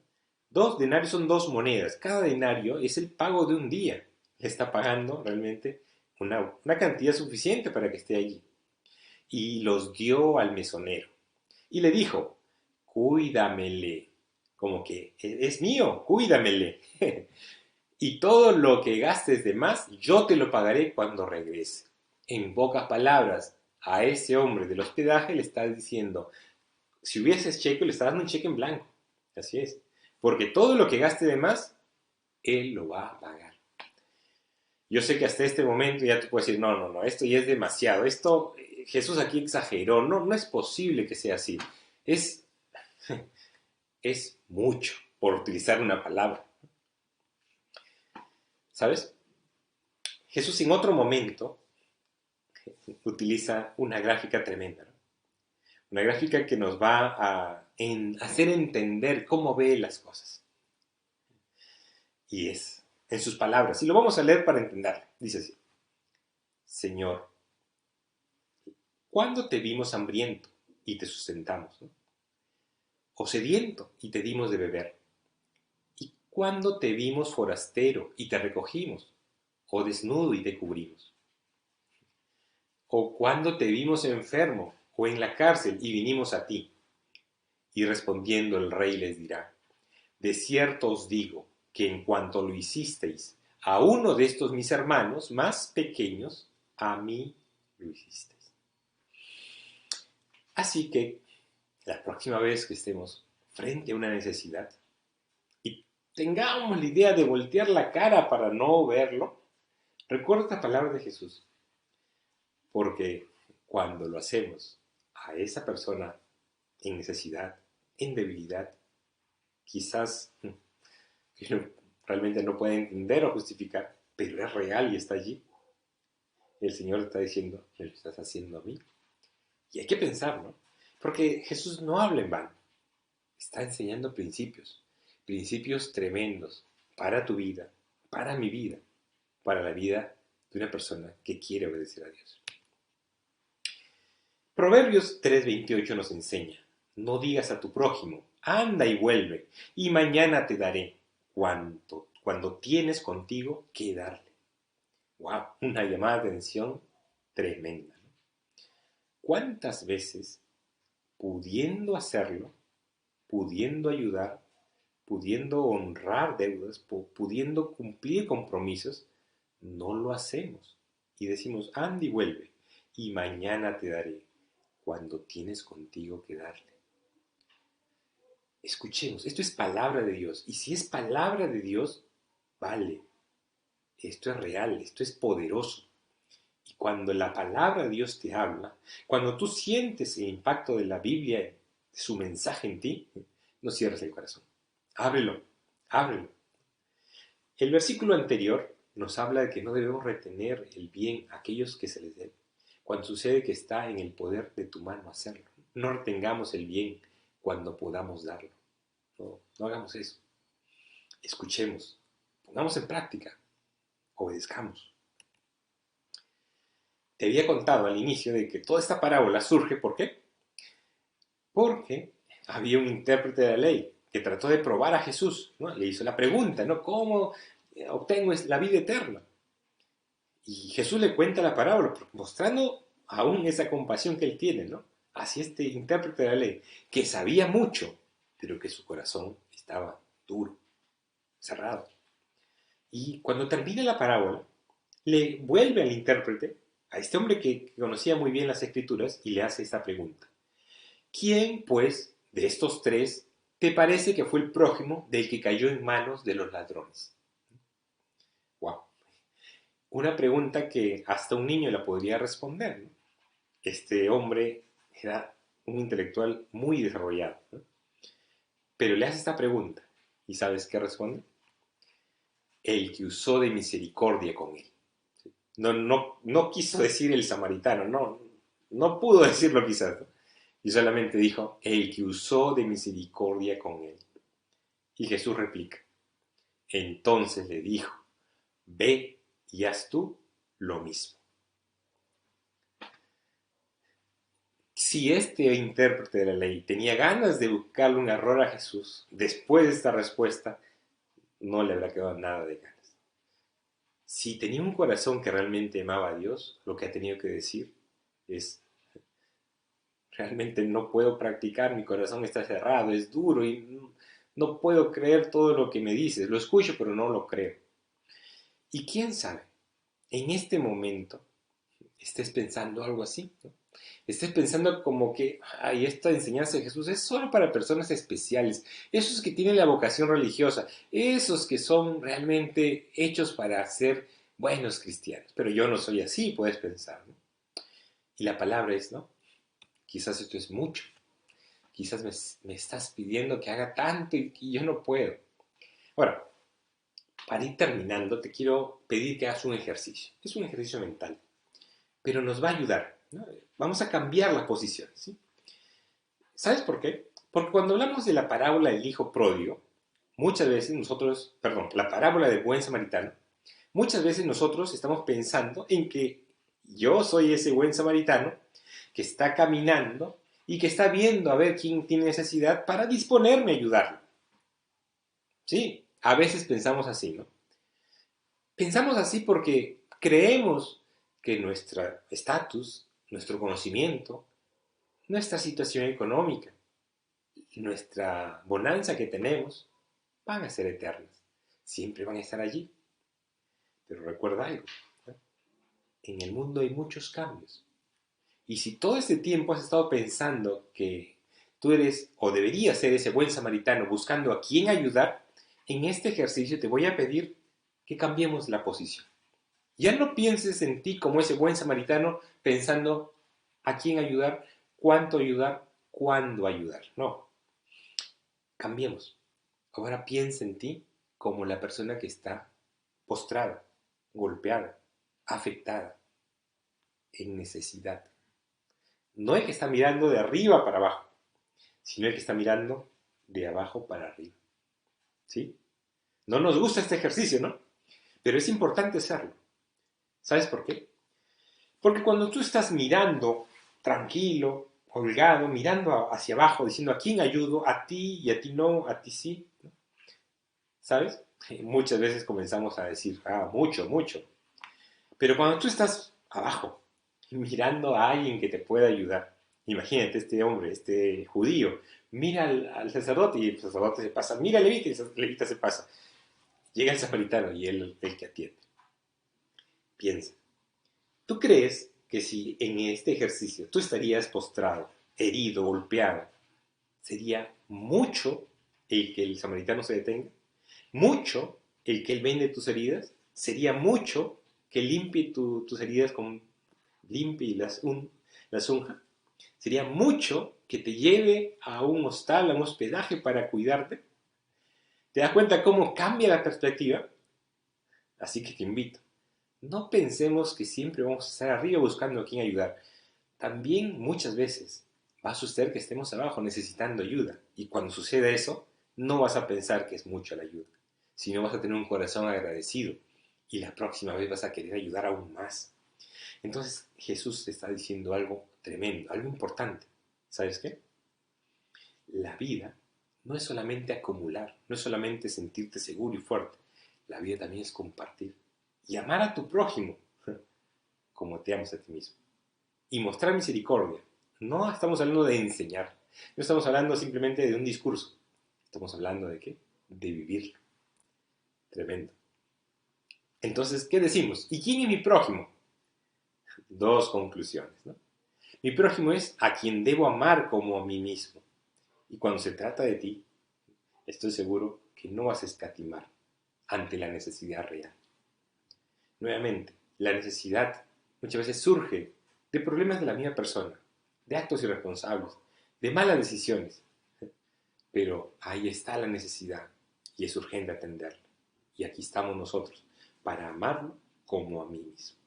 2 denarios son 2 monedas. Cada denario es el pago de un día. Le está pagando realmente una cantidad suficiente para que esté allí. Y los dio al mesonero. Y le dijo, cuídamele. Como que es mío, cuídamele. Y todo lo que gastes de más, yo te lo pagaré cuando regrese. En pocas palabras, a ese hombre del hospedaje le estás diciendo, si hubieses cheque, le estás dando un cheque en blanco. Así es. Porque todo lo que gaste de más, él lo va a pagar. Yo sé que hasta este momento ya tú puedes decir, no, esto ya es demasiado. Jesús aquí exageró. No es posible que sea así. Es mucho, por utilizar una palabra. ¿Sabes? Jesús en otro momento utiliza una gráfica tremenda, ¿no? Una gráfica que nos va a hacer entender cómo ve las cosas. Y es en sus palabras. Y lo vamos a leer para entenderlo. Dice así. Señor, ¿cuándo te vimos hambriento y te sustentamos, ¿no? O sediento y te dimos de beber? ¿Y cuándo te vimos forastero y te recogimos? ¿O desnudo y te cubrimos? ¿O cuándo te vimos enfermo o en la cárcel y vinimos a ti? Y respondiendo el rey les dirá, de cierto os digo que en cuanto lo hicisteis a uno de estos mis hermanos más pequeños, a mí lo hicisteis. Así que la próxima vez que estemos frente a una necesidad y tengamos la idea de voltear la cara para no verlo, recuerda esta palabra de Jesús. Porque cuando lo hacemos a esa persona en necesidad, en debilidad, quizás realmente no puede entender o justificar, pero es real y está allí. El Señor está diciendo, me lo estás haciendo a mí. Y hay que pensar, ¿no? Porque Jesús no habla en vano. Está enseñando principios tremendos para tu vida, para mi vida, para la vida de una persona que quiere obedecer a Dios. Proverbios 3:28 nos enseña, no digas a tu prójimo, anda y vuelve, y mañana te daré cuando tienes contigo que darle. ¡Wow! Una llamada de atención tremenda, ¿no? ¿Cuántas veces, pudiendo hacerlo, pudiendo ayudar, pudiendo honrar deudas, pudiendo cumplir compromisos, no lo hacemos. Y decimos, anda y vuelve, y mañana te daré, cuando tienes contigo que darle. Escuchemos, esto es palabra de Dios. Y si es palabra de Dios, vale. Esto es real, esto es poderoso. Y cuando la palabra de Dios te habla, cuando tú sientes el impacto de la Biblia, su mensaje en ti, no cierres el corazón. Ábrelo, ábrelo. El versículo anterior nos habla de que no debemos retener el bien a aquellos que se les debe, cuando sucede que está en el poder de tu mano hacerlo. No retengamos el bien cuando podamos darlo. No hagamos eso. Escuchemos, pongamos en práctica, obedezcamos. Te había contado al inicio de que toda esta parábola surge, ¿por qué? Porque había un intérprete de la ley que trató de probar a Jesús, ¿no? Le hizo la pregunta, ¿no? ¿Cómo obtengo la vida eterna? Y Jesús le cuenta la parábola, mostrando aún esa compasión que él tiene, ¿no? Hacia este intérprete de la ley, que sabía mucho, pero que su corazón estaba duro, cerrado. Y cuando termina la parábola, le vuelve al intérprete, a este hombre que conocía muy bien las escrituras, y le hace esta pregunta. ¿Quién, pues, de estos tres, te parece que fue el prójimo del que cayó en manos de los ladrones? Wow. Una pregunta que hasta un niño la podría responder, ¿no? Este hombre era un intelectual muy desarrollado, ¿no? Pero le hace esta pregunta, ¿y sabes qué responde? El que usó de misericordia con él. No quiso decir el samaritano, no pudo decirlo quizás, ¿no? Y solamente dijo, el que usó de misericordia con él. Y Jesús replica, entonces le dijo, ve y haz tú lo mismo. Si este intérprete de la ley tenía ganas de buscarle un error a Jesús, después de esta respuesta, no le habrá quedado nada de ganas. Si tenía un corazón que realmente amaba a Dios, lo que ha tenido que decir es, realmente no puedo practicar, mi corazón está cerrado, es duro y no puedo creer todo lo que me dices. Lo escucho, pero no lo creo. Y quién sabe, en este momento estés pensando algo así, ¿no? Estés pensando como que, ay, esta enseñanza de Jesús es solo para personas especiales, esos que tienen la vocación religiosa, esos que son realmente hechos para ser buenos cristianos. Pero yo no soy así, puedes pensar, ¿no? Y la palabra es, ¿no? Quizás esto es mucho. Quizás me estás pidiendo que haga tanto y yo no puedo. Ahora, para ir terminando, te quiero pedir que hagas un ejercicio. Es un ejercicio mental, pero nos va a ayudar, ¿no? Vamos a cambiar la posición, ¿sí? ¿Sabes por qué? Porque cuando hablamos de la parábola del hijo pródigo, muchas veces nosotros, perdón, la parábola del buen samaritano, muchas veces nosotros estamos pensando en que yo soy ese buen samaritano que está caminando y que está viendo a ver quién tiene necesidad para disponerme a ayudarlo. Sí, a veces pensamos así, ¿no? Pensamos así porque creemos que nuestro estatus, nuestro conocimiento, nuestra situación económica y nuestra bonanza que tenemos van a ser eternas. Siempre van a estar allí. Pero recuerda algo, ¿no? En el mundo hay muchos cambios. Y si todo este tiempo has estado pensando que tú eres o deberías ser ese buen samaritano buscando a quién ayudar, en este ejercicio te voy a pedir que cambiemos la posición. Ya no pienses en ti como ese buen samaritano pensando a quién ayudar, cuánto ayudar, cuándo ayudar. No, cambiemos. Ahora piensa en ti como la persona que está postrada, golpeada, afectada, en necesidad. No el que está mirando de arriba para abajo, sino el que está mirando de abajo para arriba. ¿Sí? No nos gusta este ejercicio, ¿no? Pero es importante hacerlo. ¿Sabes por qué? Porque cuando tú estás mirando tranquilo, holgado, mirando hacia abajo, diciendo a quién ayudo, a ti y a ti no, a ti sí, ¿no? ¿Sabes? Muchas veces comenzamos a decir, mucho, mucho. Pero cuando tú estás abajo, mirando a alguien que te pueda ayudar, imagínate este hombre, este judío, mira al sacerdote y el sacerdote se pasa, mira al levita y el levita se pasa. Llega el samaritano y él el que atiende. Piensa, ¿tú crees que si en este ejercicio tú estarías postrado, herido, golpeado, sería mucho el que el samaritano se detenga? ¿Mucho el que él vende tus heridas? ¿Sería mucho que limpie tus heridas limpie y las unja? ¿Sería mucho que te lleve a un hostal, a un hospedaje para cuidarte? ¿Te das cuenta cómo cambia la perspectiva? Así que te invito. No pensemos que siempre vamos a estar arriba buscando a quién ayudar. También muchas veces va a suceder que estemos abajo necesitando ayuda. Y cuando suceda eso, no vas a pensar que es mucha la ayuda, sino vas a tener un corazón agradecido. Y la próxima vez vas a querer ayudar aún más. Entonces Jesús te está diciendo algo tremendo, algo importante. ¿Sabes qué? La vida no es solamente acumular, no es solamente sentirte seguro y fuerte. La vida también es compartir y amar a tu prójimo como te amas a ti mismo. Y mostrar misericordia. No estamos hablando de enseñar, no estamos hablando simplemente de un discurso. Estamos hablando de ¿qué? De vivirlo. Tremendo. Entonces, ¿qué decimos? ¿Y quién es mi prójimo? Dos conclusiones, ¿no? Mi prójimo es a quien debo amar como a mí mismo. Y cuando se trata de ti, estoy seguro que no vas a escatimar ante la necesidad real. Nuevamente, la necesidad muchas veces surge de problemas de la misma persona, de actos irresponsables, de malas decisiones. Pero ahí está la necesidad y es urgente atenderla. Y aquí estamos nosotros para amarlo como a mí mismo.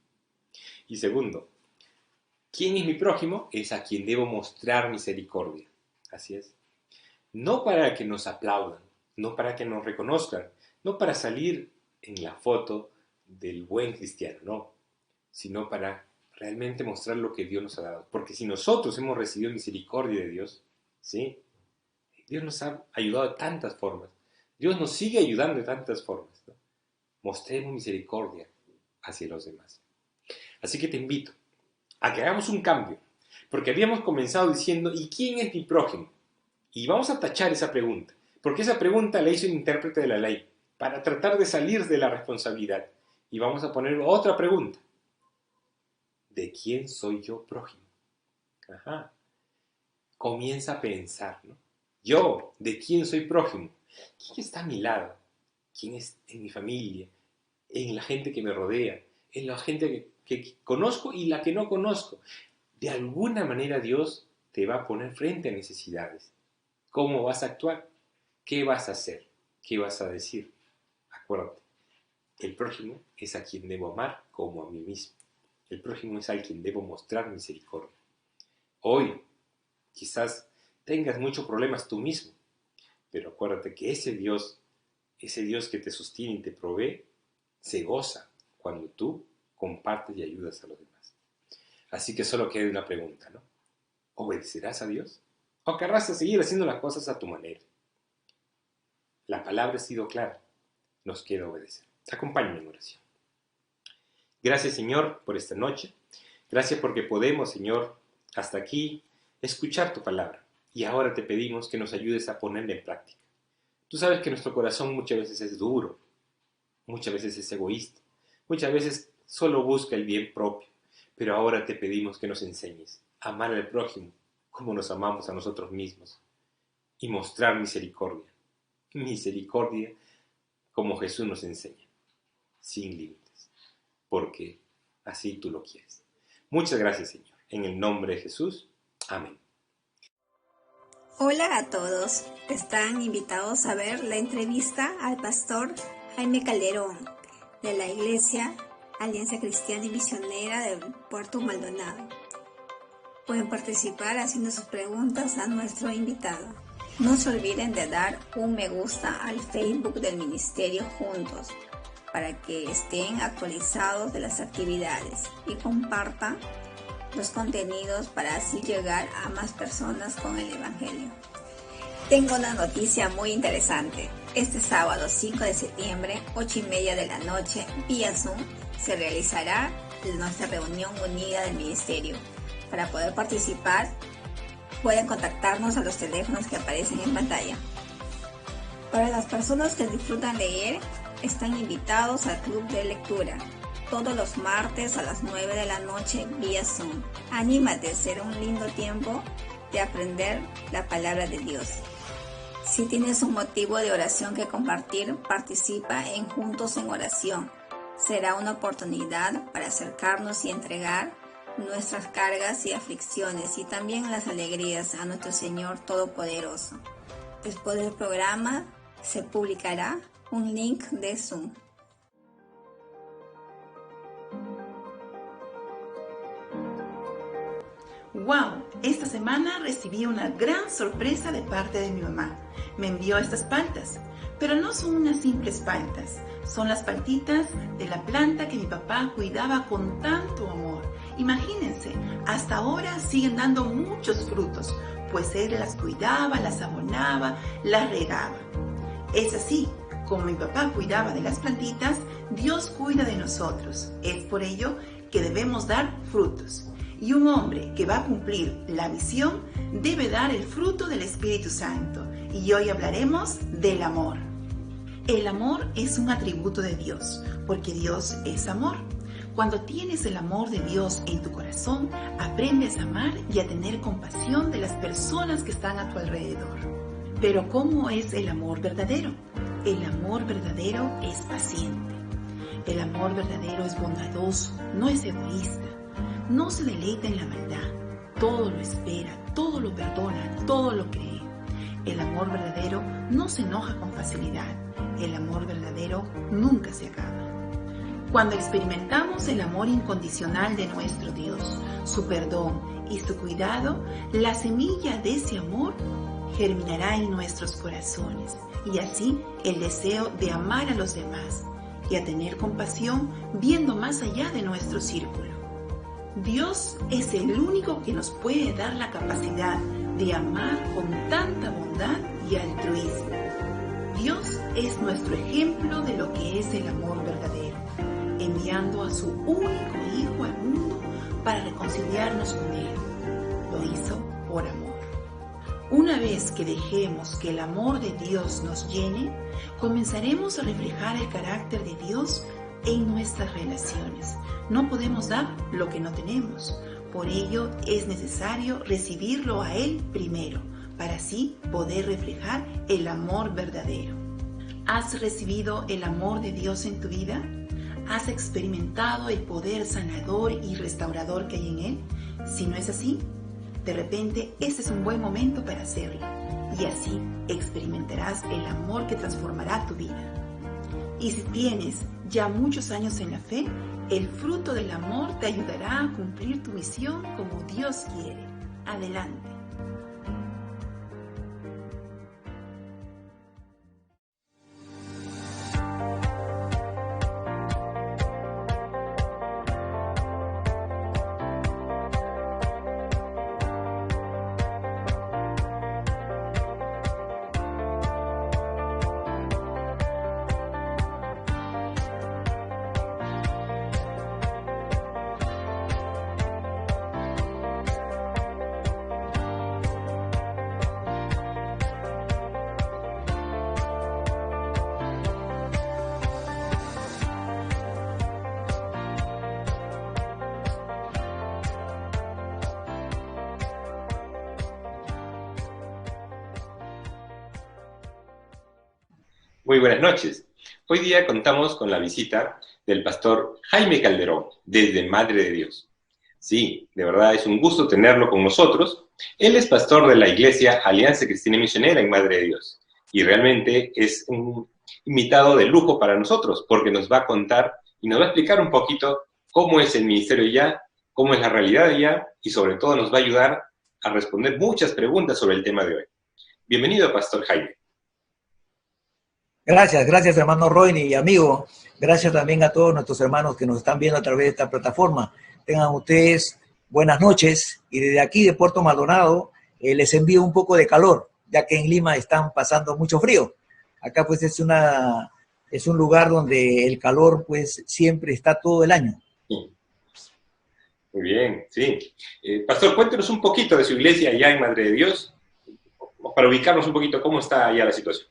Y segundo, ¿quién es mi prójimo? Es a quien debo mostrar misericordia. Así es. No para que nos aplaudan, no para que nos reconozcan, no para salir en la foto del buen cristiano, no, sino para realmente mostrar lo que Dios nos ha dado. Porque si nosotros hemos recibido misericordia de Dios, ¿sí? Dios nos ha ayudado de tantas formas. Dios nos sigue ayudando de tantas formas, ¿no? Mostremos misericordia hacia los demás. Así que te invito a que hagamos un cambio, porque habíamos comenzado diciendo, ¿y quién es mi prójimo? Y vamos a tachar esa pregunta, porque esa pregunta la hizo un intérprete de la ley, para tratar de salir de la responsabilidad. Y vamos a poner otra pregunta. ¿De quién soy yo prójimo? Ajá. Comienza a pensar, ¿no? Yo, ¿de quién soy prójimo? ¿Quién está a mi lado? ¿Quién es en mi familia? En la gente que me rodea, en la gente que conozco y la que no conozco. De alguna manera Dios te va a poner frente a necesidades. ¿Cómo vas a actuar? ¿Qué vas a hacer? ¿Qué vas a decir? Acuérdate, el prójimo es a quien debo amar como a mí mismo. El prójimo es a quien debo mostrar misericordia. Hoy, quizás tengas muchos problemas tú mismo, pero acuérdate que ese Dios que te sostiene y te provee, se goza cuando tú compartes y ayudas a los demás. Así que solo queda una pregunta, ¿no? ¿Obedecerás a Dios? ¿O querrás seguir haciendo las cosas a tu manera? La palabra ha sido clara. Nos queda obedecer. Acompáñame en oración. Gracias, Señor, por esta noche. Gracias porque podemos, Señor, hasta aquí escuchar tu palabra. Y ahora te pedimos que nos ayudes a ponerla en práctica. Tú sabes que nuestro corazón muchas veces es duro, muchas veces es egoísta, muchas veces solo busca el bien propio. Pero ahora te pedimos que nos enseñes a amar al prójimo como nos amamos a nosotros mismos y mostrar misericordia. Misericordia como Jesús nos enseña, sin límites, porque así tú lo quieres. Muchas gracias, Señor. En el nombre de Jesús. Amén. Hola a todos. Están invitados a ver la entrevista al pastor Jaime Calderón de la Iglesia Alianza Cristiana y Misionera de Puerto Maldonado. Pueden participar haciendo sus preguntas a nuestro invitado. No se olviden de dar un me gusta al Facebook del Ministerio Juntos para que estén actualizados de las actividades y compartan los contenidos para así llegar a más personas con el Evangelio. Tengo una noticia muy interesante. Este sábado 5 de septiembre, 8:30 de la noche, vía Zoom, se realizará nuestra reunión unida del Ministerio. Para poder participar, pueden contactarnos a los teléfonos que aparecen en pantalla. Para las personas que disfrutan leer, están invitados al club de lectura. todos los martes a las 9 de la noche vía Zoom. Anímate, será un lindo tiempo de aprender la palabra de Dios. Si tienes un motivo de oración que compartir, participa en Juntos en Oración. Será una oportunidad para acercarnos y entregar nuestras cargas y aflicciones y también las alegrías a nuestro Señor Todopoderoso. Después del programa se publicará un link de Zoom. ¡Wow! Esta semana recibí una gran sorpresa de parte de mi mamá. Me envió estas paltas, pero no son unas simples paltas. Son las paltitas de la planta que mi papá cuidaba con tanto amor. Imagínense, hasta ahora siguen dando muchos frutos, pues él las cuidaba, las abonaba, las regaba. Es así, como mi papá cuidaba de las plantitas, Dios cuida de nosotros. Es por ello que debemos dar frutos. Y un hombre que va a cumplir la visión debe dar el fruto del Espíritu Santo. Y hoy hablaremos del amor. El amor es un atributo de Dios, porque Dios es amor. Cuando tienes el amor de Dios en tu corazón, aprendes a amar y a tener compasión de las personas que están a tu alrededor. Pero ¿cómo es el amor verdadero? El amor verdadero es paciente. El amor verdadero es bondadoso, no es egoísta. No se deleita en la maldad, todo lo espera, todo lo perdona, todo lo cree. El amor verdadero no se enoja con facilidad, el amor verdadero nunca se acaba. Cuando experimentamos el amor incondicional de nuestro Dios, su perdón y su cuidado, la semilla de ese amor germinará en nuestros corazones y así el deseo de amar a los demás y a tener compasión viendo más allá de nuestro círculo. Dios es el único que nos puede dar la capacidad de amar con tanta bondad y altruismo. Dios es nuestro ejemplo de lo que es el amor verdadero, enviando a su único Hijo al mundo para reconciliarnos con Él. Lo hizo por amor. Una vez que dejemos que el amor de Dios nos llene, comenzaremos a reflejar el carácter de Dios en nuestras relaciones. No podemos dar lo que no tenemos. Por ello es necesario recibirlo a Él primero, para así poder reflejar el amor verdadero. ¿Has recibido el amor de Dios en tu vida? ¿Has experimentado el poder sanador y restaurador que hay en Él? Si no es así, de repente este es un buen momento para hacerlo. Y así experimentarás el amor que transformará tu vida. Y si tienes ya muchos años en la fe, el fruto del amor te ayudará a cumplir tu misión como Dios quiere. Adelante. Muy buenas noches. Hoy día contamos con la visita del pastor Jaime Calderón, desde Madre de Dios. Sí, de verdad es un gusto tenerlo con nosotros. Él es pastor de la Iglesia Alianza Cristiana Misionera en Madre de Dios. Y realmente es un invitado de lujo para nosotros, porque nos va a contar y nos va a explicar un poquito cómo es el ministerio allá, cómo es la realidad allá, y sobre todo nos va a ayudar a responder muchas preguntas sobre el tema de hoy. Bienvenido, pastor Jaime. Gracias hermano Royni y amigo. Gracias también a todos nuestros hermanos que nos están viendo a través de esta plataforma. Tengan ustedes buenas noches y desde aquí de Puerto Maldonado les envío un poco de calor, ya que en Lima están pasando mucho frío. Acá pues es un lugar donde el calor pues siempre está todo el año. Muy bien, sí. Pastor, cuéntenos un poquito de su iglesia allá en Madre de Dios, para ubicarnos un poquito cómo está allá la situación.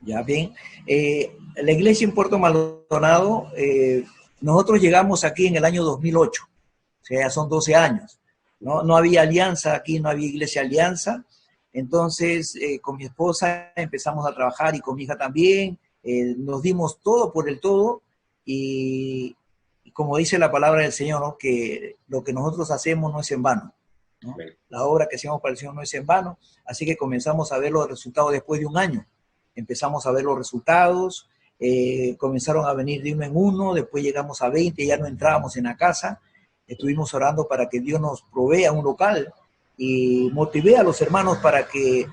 Ya bien, la iglesia en Puerto Maldonado Nosotros llegamos aquí en el año 2008, o sea, ya son 12 años. No había alianza aquí, no había iglesia alianza. Entonces, con mi esposa empezamos a trabajar y con mi hija también. Nos dimos todo por el todo y como dice la palabra del Señor, ¿no? Que lo que nosotros hacemos no es en vano, ¿no? La obra que hacemos para el Señor no es en vano. Así que comenzamos a ver los resultados después de un año. Empezamos a ver los resultados, comenzaron a venir de uno en uno, después llegamos a 20, ya no entrábamos en la casa. Estuvimos orando para que Dios nos provea un local y motivé a los hermanos para que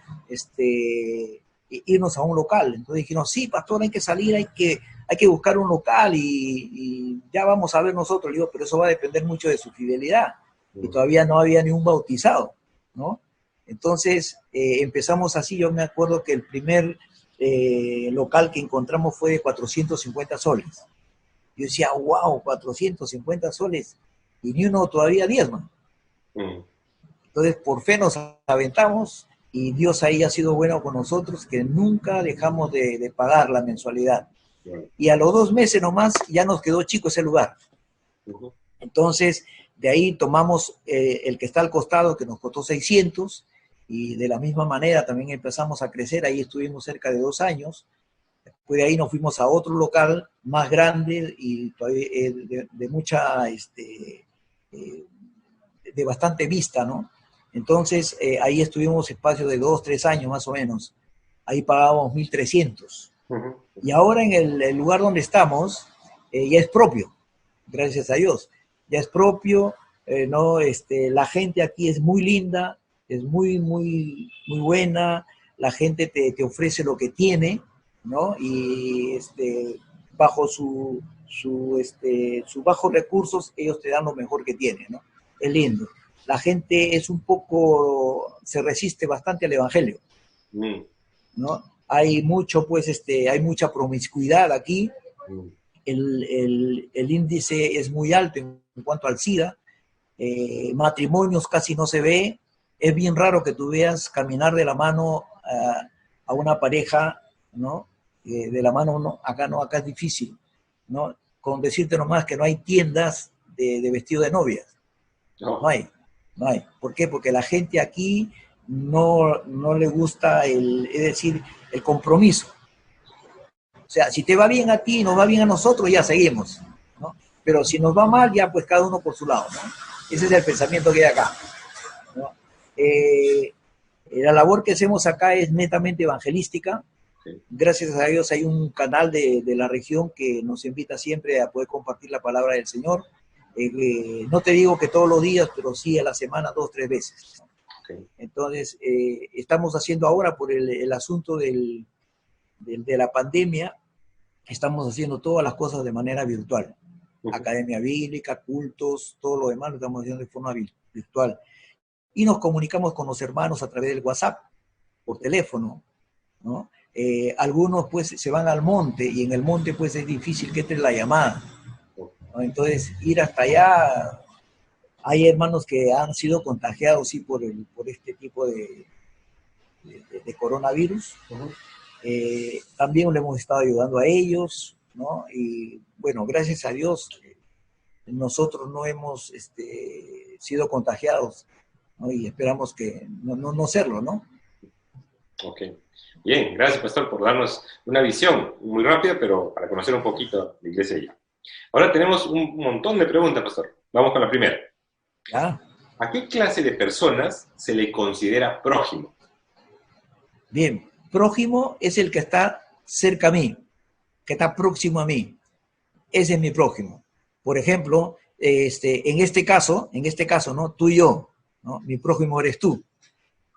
irnos a un local. Entonces dijeron, sí, pastor, hay que salir, hay que buscar un local y ya vamos a ver nosotros. Le digo, pero eso va a depender mucho de su fidelidad. Y todavía no había ni un bautizado, ¿no? Entonces empezamos así. Yo me acuerdo que el primer local que encontramos fue de 450 soles. Yo decía, wow, 450 soles y ni uno todavía diezma. Entonces por fe nos aventamos y Dios ahí ha sido bueno con nosotros, que nunca dejamos de pagar la mensualidad. Y a los 2 meses nomás ya nos quedó chico ese lugar. Entonces de ahí tomamos el que está al costado, que nos costó 600, y de la misma manera también empezamos a crecer. Ahí estuvimos cerca de 2 años. Después de ahí nos fuimos a otro local más grande y de mucha, de bastante vista, ¿no? Entonces ahí estuvimos espacio de 2, 3 años más o menos. Ahí pagábamos 1.300. Y ahora en el lugar donde estamos ya es propio, gracias a Dios. Ya es propio, ¿no? La gente aquí es muy linda, es muy, muy, muy buena. La gente te ofrece lo que tiene, ¿no? Y bajo sus bajos recursos, ellos te dan lo mejor que tienen, ¿no? Es lindo. La gente es un poco, se resiste bastante al evangelio, ¿no? Hay mucho, pues, hay mucha promiscuidad aquí. El índice es muy alto en cuanto al SIDA. Matrimonios casi no se ve. Es bien raro que tú veas caminar de la mano a una pareja, ¿no? De la mano, no, acá es difícil, ¿no? Con decirte nomás que no hay tiendas de vestido de novias. No hay. ¿Por qué? Porque la gente aquí no le gusta es decir, el compromiso. O sea, si te va bien a ti y nos va bien a nosotros, ya seguimos, ¿no? Pero si nos va mal, ya pues cada uno por su lado, ¿no? Ese es el pensamiento que hay acá, ¿no? La labor que hacemos acá es netamente evangelística. Gracias a Dios hay un canal de la región que nos invita siempre a poder compartir la palabra del Señor. No te digo que todos los días, pero sí a la semana 2, 3 veces, ¿no? Entonces, estamos haciendo ahora por el asunto de la pandemia, estamos haciendo todas las cosas de manera virtual. Academia bíblica, cultos, todo lo demás lo estamos haciendo de forma virtual. Y nos comunicamos con los hermanos a través del WhatsApp, por teléfono, ¿no? Algunos pues se van al monte y en el monte pues es difícil que entre la llamada, ¿no? Entonces ir hasta allá, hay hermanos que han sido contagiados sí por este tipo de coronavirus. También le hemos estado ayudando a ellos, ¿no? Y bueno, gracias a Dios nosotros no hemos sido contagiados, ¿no? Y esperamos que no serlo, ¿no? Ok. Bien, gracias, pastor, por darnos una visión muy rápida, pero para conocer un poquito la iglesia allá. Ahora tenemos un montón de preguntas, pastor. Vamos con la primera. ¿Ya? ¿A qué clase de personas se le considera prójimo? Bien, prójimo es el que está cerca a mí, que está próximo a mí. Ese es mi prójimo. Por ejemplo, en este caso, ¿no? Tú y yo, ¿no? Mi prójimo eres tú.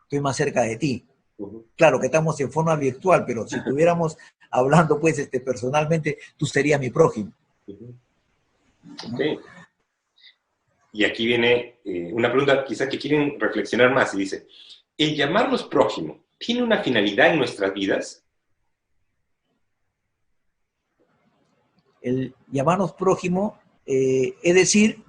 Estoy más cerca de ti. Claro que estamos en forma virtual, pero si estuviéramos hablando, pues, personalmente, tú serías mi prójimo. ¿No? Okay. Y aquí viene una pregunta quizás que quieren reflexionar más y dice, ¿el llamarnos prójimo tiene una finalidad en nuestras vidas? El llamarnos prójimo, es decir,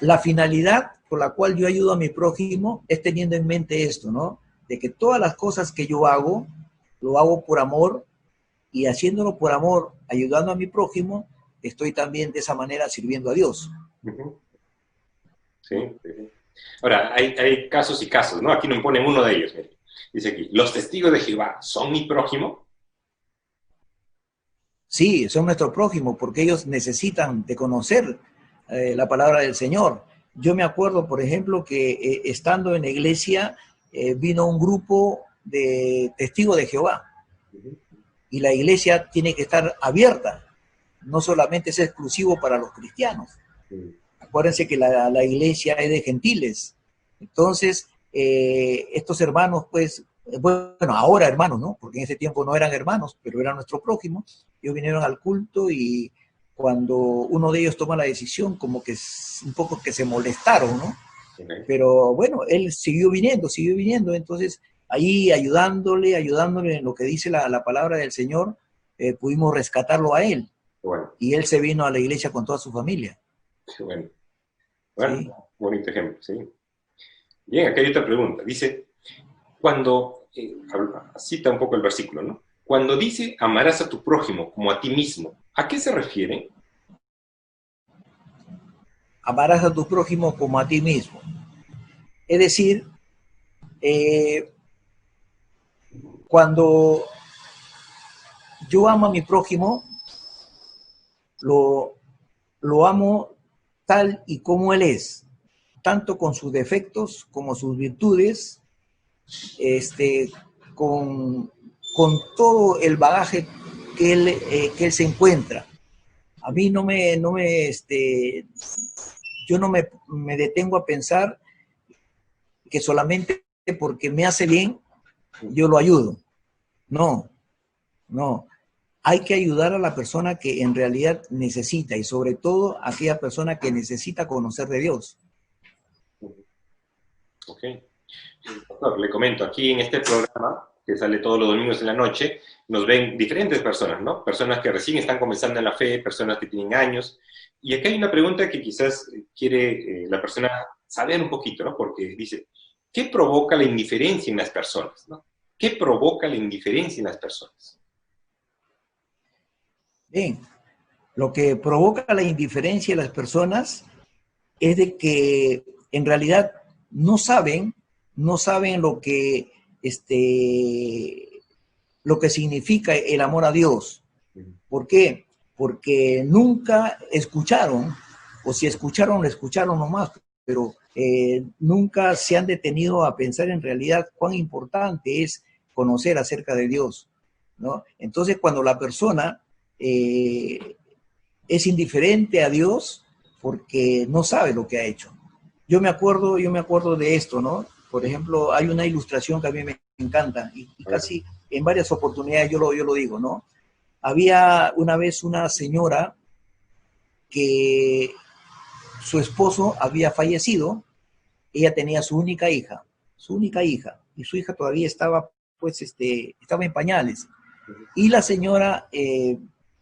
la finalidad por la cual yo ayudo a mi prójimo es teniendo en mente esto, ¿no? De que todas las cosas que yo hago, lo hago por amor y haciéndolo por amor, ayudando a mi prójimo, estoy también de esa manera sirviendo a Dios. Ujú. Sí, sí, sí. Ahora, hay casos y casos, ¿no? Aquí nos ponen uno de ellos, mire. Dice aquí, ¿los testigos de Jehová son mi prójimo? Sí, son nuestro prójimo porque ellos necesitan de conocer la palabra del Señor. Yo me acuerdo, por ejemplo, que estando en la iglesia vino un grupo de testigos de Jehová y la iglesia tiene que estar abierta, no solamente es exclusivo para los cristianos. Acuérdense que la iglesia es de gentiles. Entonces, estos hermanos, pues, bueno, ahora hermanos, ¿no? Porque en ese tiempo no eran hermanos, pero eran nuestro prójimo. Ellos vinieron al culto y cuando uno de ellos toma la decisión, como que un poco que se molestaron, ¿no? Okay. Pero bueno, él siguió viniendo. Entonces, ahí ayudándole en lo que dice la palabra del Señor, pudimos rescatarlo a él. Bueno, Y él se vino a la iglesia con toda su familia. bueno, Sí. bonito ejemplo, sí. Bien, acá hay otra pregunta. Dice, cuando, cita un poco el versículo, ¿no? Cuando dice, amarás a tu prójimo como a ti mismo, ¿a qué se refiere? Amarás a tu prójimo como a ti mismo. Es decir, cuando yo amo a mi prójimo, lo amo tal y como él es, tanto con sus defectos como sus virtudes, con todo el bagaje que él se encuentra. A mí yo no me detengo a pensar que solamente porque me hace bien, yo lo ayudo. No. Hay que ayudar a la persona que en realidad necesita y sobre todo a aquella persona que necesita conocer de Dios. Ok. Doctor, le comento, aquí en este programa, que sale todos los domingos en la noche, nos ven diferentes personas, ¿no? Personas que recién están comenzando en la fe, personas que tienen años. Y acá hay una pregunta que quizás quiere la persona saber un poquito, ¿no? Porque dice, ¿qué provoca la indiferencia en las personas, ¿no? ¿Qué provoca la indiferencia en las personas? Bien, lo que provoca la indiferencia de las personas es de que en realidad no saben lo que significa el amor a Dios. ¿Por qué? Porque nunca escucharon, o si escucharon, lo escucharon nomás, pero nunca se han detenido a pensar en realidad cuán importante es conocer acerca de Dios, ¿no? Entonces, cuando la persona es indiferente a Dios, porque no sabe lo que ha hecho. Yo me acuerdo de esto, ¿no? Por ejemplo, hay una ilustración que a mí me encanta y casi en varias oportunidades yo lo digo, ¿no? Había una vez una señora que su esposo había fallecido, ella tenía su única hija, y su hija todavía estaba, pues, estaba en pañales. Y la señora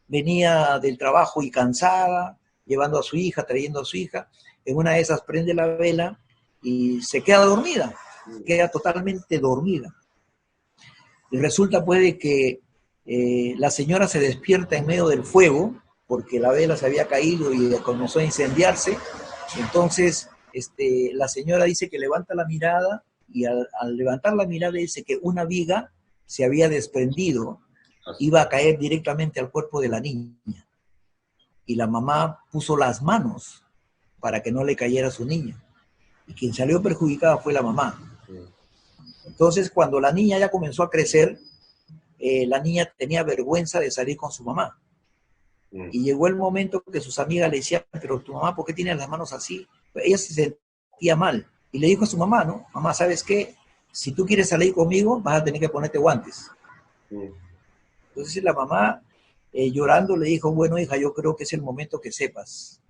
venía del trabajo y cansada, llevando a su hija, trayendo a su hija. En una de esas prende la vela y se queda dormida, queda totalmente dormida. Y resulta pues que la señora se despierta en medio del fuego, porque la vela se había caído y comenzó a incendiarse. Entonces, la señora dice que levanta la mirada y al levantar la mirada dice que una viga se había desprendido, iba a caer directamente al cuerpo de la niña. Y la mamá puso las manos para que no le cayera a su niña. Y quien salió perjudicada fue la mamá. Entonces, cuando la niña ya comenzó a crecer, la niña tenía vergüenza de salir con su mamá. Y llegó el momento que sus amigas le decían, pero tu mamá, ¿por qué tiene las manos así? Ella se sentía mal. Y le dijo a su mamá, ¿no? Mamá, ¿sabes qué? Si tú quieres salir conmigo, vas a tener que ponerte guantes. Entonces la mamá, llorando, le dijo, bueno, hija, yo creo que es el momento que sepas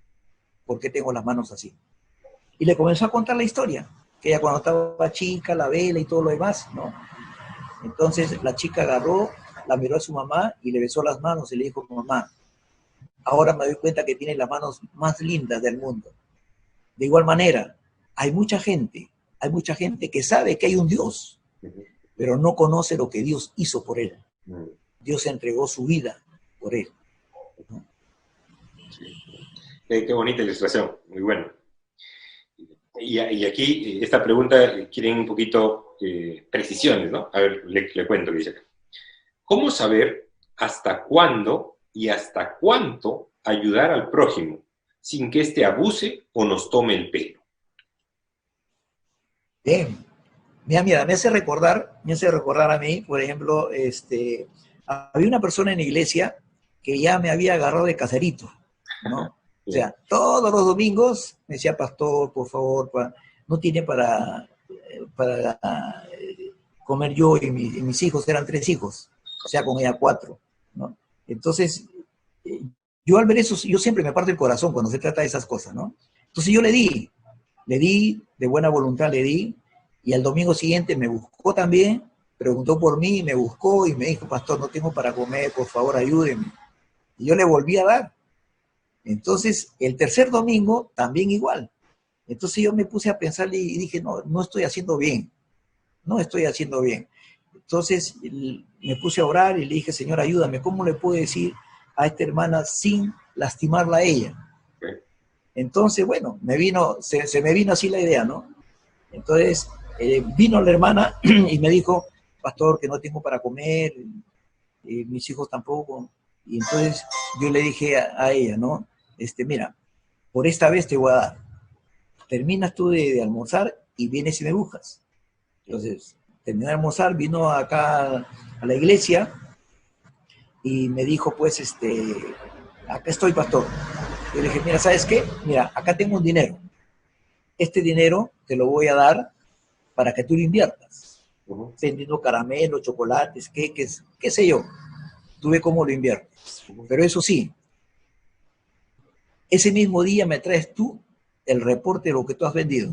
por qué tengo las manos así. Y le comenzó a contar la historia, que ella cuando estaba chica, la vela y todo lo demás, ¿no? Entonces la chica agarró, la miró a su mamá y le besó las manos y le dijo, mamá, ahora me doy cuenta que tiene las manos más lindas del mundo. De igual manera, hay mucha gente que sabe que hay un Dios, pero no conoce lo que Dios hizo por él. Dios entregó su vida por él, ¿no? Qué bonita ilustración, muy bueno. Y aquí, esta pregunta, quieren un poquito precisiones, ¿no? A ver, le cuento, dice acá. ¿Cómo saber hasta cuándo y hasta cuánto ayudar al prójimo sin que éste abuse o nos tome el pelo? Bien. Mira, me hace recordar a mí, por ejemplo, había una persona en la iglesia que ya me había agarrado de caserito, ¿no? O sea, todos los domingos me decía, pastor, por favor, no tiene para comer yo y mis hijos, eran 3 hijos, o sea, con ella 4, ¿no? Entonces, yo al ver eso, yo siempre me parte el corazón cuando se trata de esas cosas, ¿no? Entonces yo le di, de buena voluntad le di, y al domingo siguiente me buscó también, preguntó por mí, me buscó y me dijo, pastor, no tengo para comer, por favor, ayúdeme. Y yo le volví a dar. Entonces, el tercer domingo, también igual. Entonces yo me puse a pensar y dije, no estoy haciendo bien, no estoy haciendo bien. Entonces me puse a orar y le dije, Señor, ayúdame, ¿cómo le puedo decir a esta hermana sin lastimarla a ella? Entonces, bueno, se me vino así la idea, ¿no? Entonces vino la hermana y me dijo, pastor, que no tengo para comer, mis hijos tampoco. Y entonces yo le dije a ella, ¿no? Mira, por esta vez te voy a dar. Terminas tú de almorzar y vienes y me buscas. Entonces, terminé de almorzar, vino acá a la iglesia y me dijo, pues, acá estoy, pastor. Yo le dije, mira, ¿sabes qué? Mira, acá tengo un dinero. Este dinero te lo voy a dar para que tú lo inviertas. Vendiendo caramelos, chocolates, queques, qué sé yo. Tú ve cómo lo inviertes. Pero eso sí, ese mismo día me traes tú el reporte de lo que tú has vendido.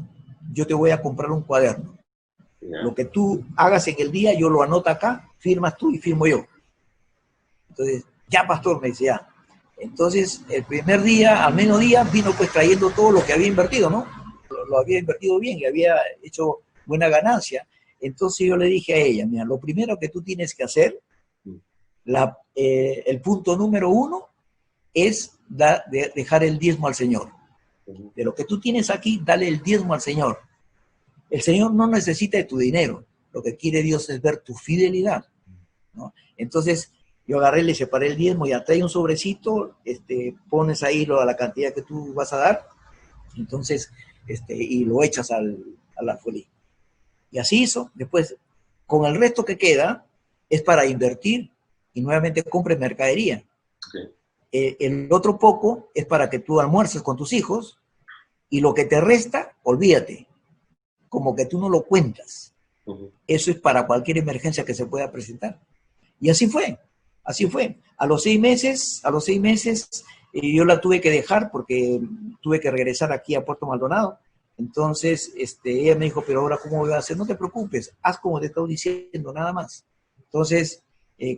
Yo te voy a comprar un cuaderno. Lo que tú hagas en el día, yo lo anoto acá, firmas tú y firmo yo. Entonces, ya, pastor, me decía. Entonces, el primer día, al mediodía, vino pues trayendo todo lo que había invertido, ¿no? Lo había invertido bien y había hecho buena ganancia. Entonces yo le dije a ella, mira, lo primero que tú tienes que hacer, el punto número 1 es dejar el diezmo al Señor. De lo que tú tienes aquí, dale el diezmo al Señor. El Señor no necesita de tu dinero. Lo que quiere Dios es ver tu fidelidad, ¿no? Entonces, yo agarré, le separé el diezmo, ya trae un sobrecito, pones ahí la cantidad que tú vas a dar, entonces, y lo echas al alfolí. Y así hizo. Después, con el resto que queda, es para invertir y nuevamente compres mercadería. Okay. El otro poco es para que tú almuerces con tus hijos y lo que te resta, olvídate, como que tú no lo cuentas. Eso es para cualquier emergencia que se pueda presentar. Y así fue. A los 6 meses, yo la tuve que dejar porque tuve que regresar aquí a Puerto Maldonado. Entonces, ella me dijo, pero ahora, ¿cómo voy a hacer? No te preocupes, haz como te estoy diciendo, nada más. Entonces,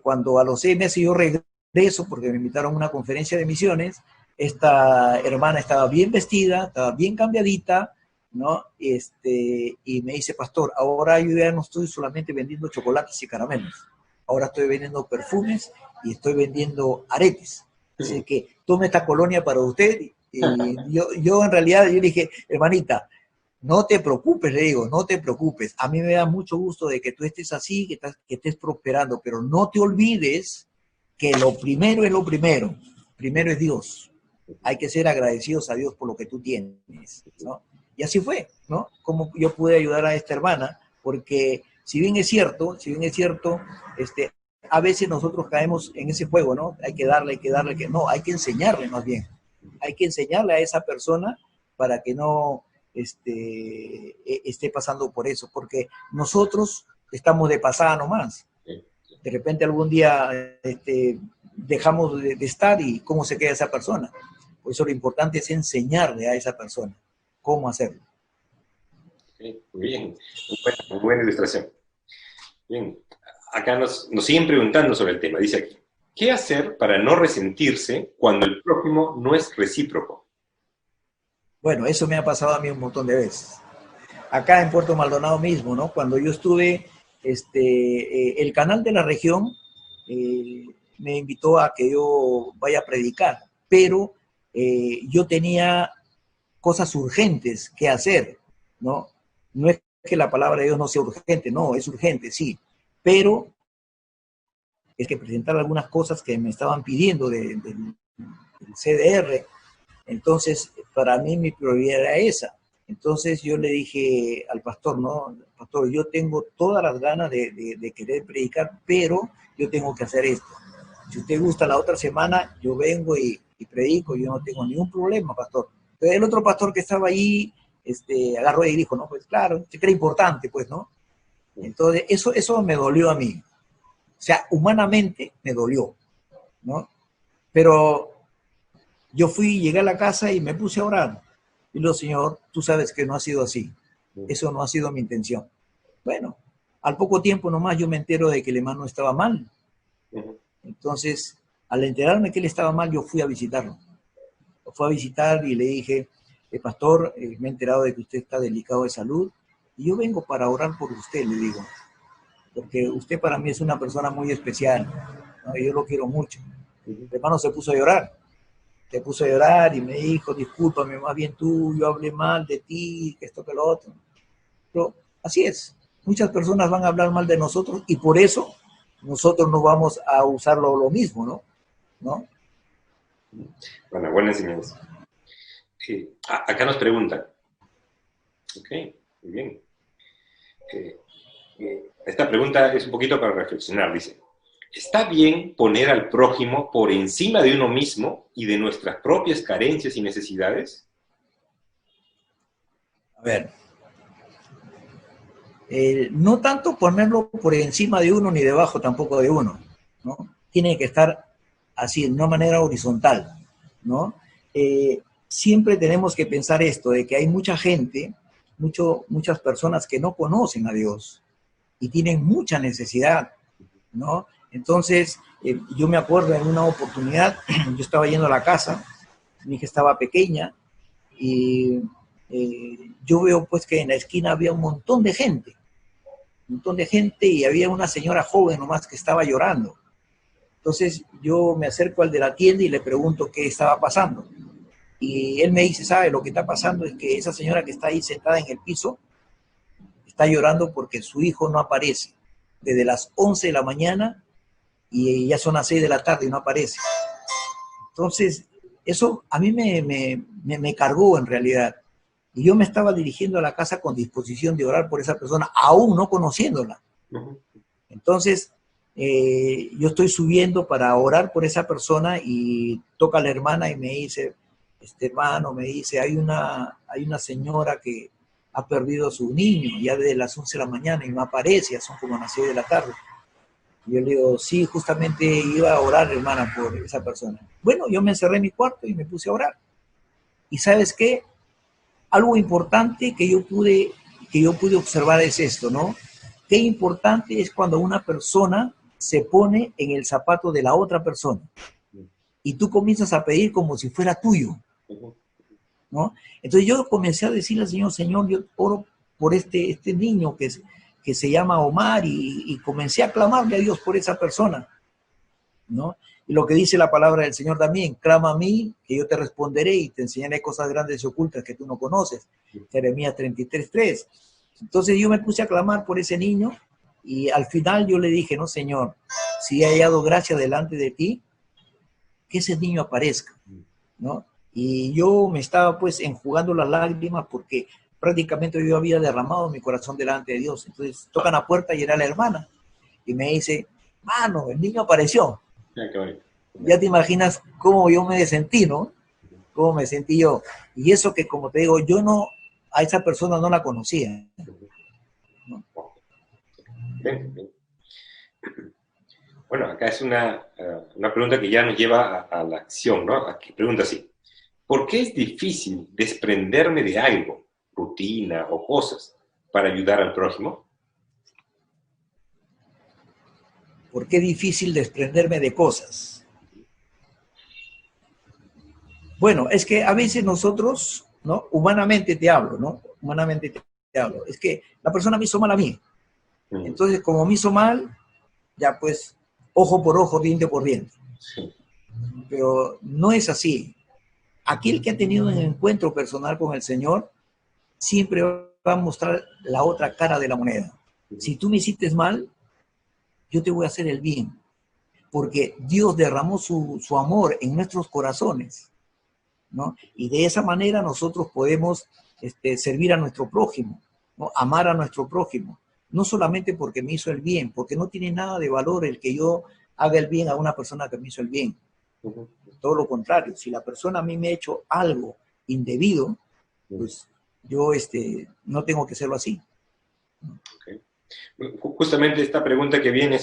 cuando a los 6 meses yo regreso, porque me invitaron a una conferencia de misiones, esta hermana estaba bien vestida, estaba bien cambiadita, ¿no? Y me dice, pastor, ahora yo ya no estoy solamente vendiendo chocolates y caramelos, ahora estoy vendiendo perfumes y estoy vendiendo aretes. Así que tome esta colonia para usted. Y yo en realidad, yo le dije, hermanita, no te preocupes, le digo, no te preocupes. A mí me da mucho gusto de que tú estés así, que estés prosperando, pero no te olvides que lo primero es lo primero. Primero es Dios. Hay que ser agradecidos a Dios por lo que tú tienes, ¿no? Y así fue, ¿no? Como yo pude ayudar a esta hermana, porque si bien es cierto, a veces nosotros caemos en ese juego, ¿no? Hay que darle, no, hay que enseñarle más bien. Hay que enseñarle a esa persona para que no esté pasando por eso, porque nosotros estamos de pasada nomás. De repente algún día dejamos de estar y cómo se queda esa persona. Por eso lo importante es enseñarle a esa persona cómo hacerlo. Muy bien, muy buena ilustración. Bien, acá nos siguen preguntando sobre el tema. Dice aquí, ¿qué hacer para no resentirse cuando el prójimo no es recíproco? Bueno, eso me ha pasado a mí un montón de veces. Acá en Puerto Maldonado mismo, ¿no? Cuando yo estuve, el canal de la región me invitó a que yo vaya a predicar, pero yo tenía cosas urgentes que hacer, ¿no? No es que la palabra de Dios no sea urgente, no, es urgente, sí, pero es que presentar algunas cosas que me estaban pidiendo del CDR. Entonces, para mí mi prioridad era esa. Entonces yo le dije al pastor, no, pastor, yo tengo todas las ganas de querer predicar, pero yo tengo que hacer esto. Si usted gusta, la otra semana yo vengo y predico, yo no tengo ningún problema, pastor. Entonces el otro pastor que estaba allí, agarró y dijo, no, pues claro, se cree importante, pues, ¿no? Entonces eso me dolió a mí. O sea, humanamente me dolió, ¿no? Pero yo llegué a la casa y me puse a orar. Y le digo, Señor, tú sabes que no ha sido así. Eso no ha sido mi intención. Bueno, al poco tiempo nomás yo me entero de que el hermano estaba mal. Entonces, al enterarme que él estaba mal, yo fui a visitarlo. Lo fui a visitar y le dije, pastor, me he enterado de que usted está delicado de salud y yo vengo para orar por usted, le digo, porque usted para mí es una persona muy especial, ¿no? Y yo lo quiero mucho. El hermano se puso a llorar y me dijo, discúlpame, más bien tú, yo hablé mal de ti, que esto, que lo otro. Pero así es, muchas personas van a hablar mal de nosotros y por eso nosotros no vamos a usarlo lo mismo, ¿no? Bueno, buena enseñanza. Acá nos preguntan. Ok, muy bien. Esta pregunta es un poquito para reflexionar, dice. ¿Está bien poner al prójimo por encima de uno mismo y de nuestras propias carencias y necesidades? A ver, no tanto ponerlo por encima de uno ni debajo tampoco de uno, ¿no? Tiene que estar así, de una manera horizontal, ¿no? Siempre tenemos que pensar esto, de que hay mucha gente, muchas personas que no conocen a Dios y tienen mucha necesidad, ¿no? Entonces, yo me acuerdo en una oportunidad, yo estaba yendo a la casa, mi hija estaba pequeña y yo veo pues que en la esquina había un montón de gente y había una señora joven nomás que estaba llorando. Entonces yo me acerco al de la tienda y le pregunto qué estaba pasando. Y él me dice, ¿sabe? Lo que está pasando es que esa señora que está ahí sentada en el piso está llorando porque su hijo no aparece. Desde las 11 de la mañana y ya son las 6 de la tarde y no aparece. Entonces, eso a mí me cargó en realidad. Y yo me estaba dirigiendo a la casa con disposición de orar por esa persona, aún no conociéndola. Entonces, yo estoy subiendo para orar por esa persona y toca la hermana y me dice, hermano, me dice, hay una señora que ha perdido a su niño ya desde las 11 de la mañana y no aparece, ya son como las 6 de la tarde. Y yo le digo, sí, justamente iba a orar, hermana, por esa persona. Bueno, yo me encerré en mi cuarto y me puse a orar. ¿Y sabes qué? Algo importante que yo pude observar es esto, ¿no? Qué importante es cuando una persona se pone en el zapato de la otra persona y tú comienzas a pedir como si fuera tuyo, ¿no? Entonces yo comencé a decirle al Señor, Señor, yo oro por este niño que se llama Omar y comencé a clamarle a Dios por esa persona, ¿no? Y lo que dice la palabra del Señor también, clama a mí, que yo te responderé y te enseñaré cosas grandes y ocultas que tú no conoces. Jeremías 33:3. Entonces yo me puse a clamar por ese niño y al final yo le dije, no, Señor, si he hallado gracia delante de ti, que ese niño aparezca, ¿no? Y yo me estaba pues enjugando las lágrimas porque prácticamente yo había derramado mi corazón delante de Dios. Entonces tocan la puerta y era la hermana y me dice, mano, el niño apareció. Ya te imaginas cómo yo me sentí, ¿no? Cómo me sentí yo. Y eso que, como te digo, yo a esa persona no la conocía, ¿no? Bien, bien. Bueno, acá es una pregunta que ya nos lleva a la acción, ¿no? Aquí pregunta así. ¿Por qué es difícil desprenderme de algo, rutina o cosas, para ayudar al prójimo? ¿Por qué es difícil desprenderme de cosas? Bueno, es que a veces nosotros, ¿no? Humanamente te hablo, ¿no? Humanamente te hablo. Es que la persona me hizo mal a mí. Entonces, como me hizo mal, ya pues ojo por ojo, diente por diente. Sí. Pero no es así. Aquel que ha tenido un encuentro personal con el Señor siempre va a mostrar la otra cara de la moneda. Si tú me hiciste mal, yo te voy a hacer el bien, porque Dios derramó su amor en nuestros corazones, ¿no? Y de esa manera nosotros podemos servir a nuestro prójimo, ¿no? Amar a nuestro prójimo, no solamente porque me hizo el bien, porque no tiene nada de valor el que yo haga el bien a una persona que me hizo el bien. Todo lo contrario, si la persona a mí me ha hecho algo indebido, pues yo no tengo que hacerlo así. Okay. Justamente esta pregunta que viene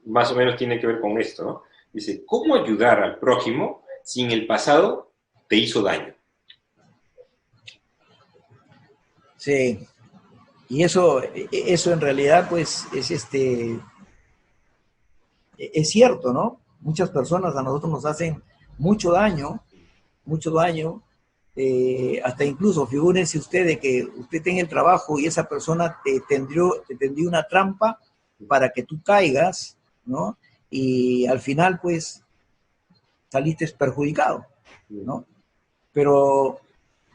más o menos tiene que ver con esto, ¿no? Dice, ¿cómo ayudar al prójimo si en el pasado te hizo daño? Sí, y eso en realidad pues es cierto, ¿no? Muchas personas a nosotros nos hacen mucho daño, hasta incluso figúrense usted de que usted tenga el trabajo y esa persona te tendió una trampa para que tú caigas, ¿no? Y al final pues saliste perjudicado, ¿no? Pero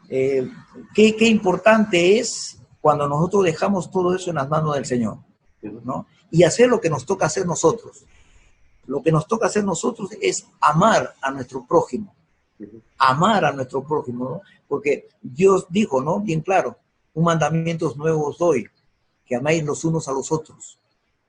qué importante es cuando nosotros dejamos todo eso en las manos del Señor, ¿no? Y hacer lo que nos toca hacer nosotros. Lo que nos toca hacer nosotros es amar a nuestro prójimo, ¿no? Porque Dios dijo, ¿no? Bien claro, un mandamiento nuevo os doy, que améis los unos a los otros.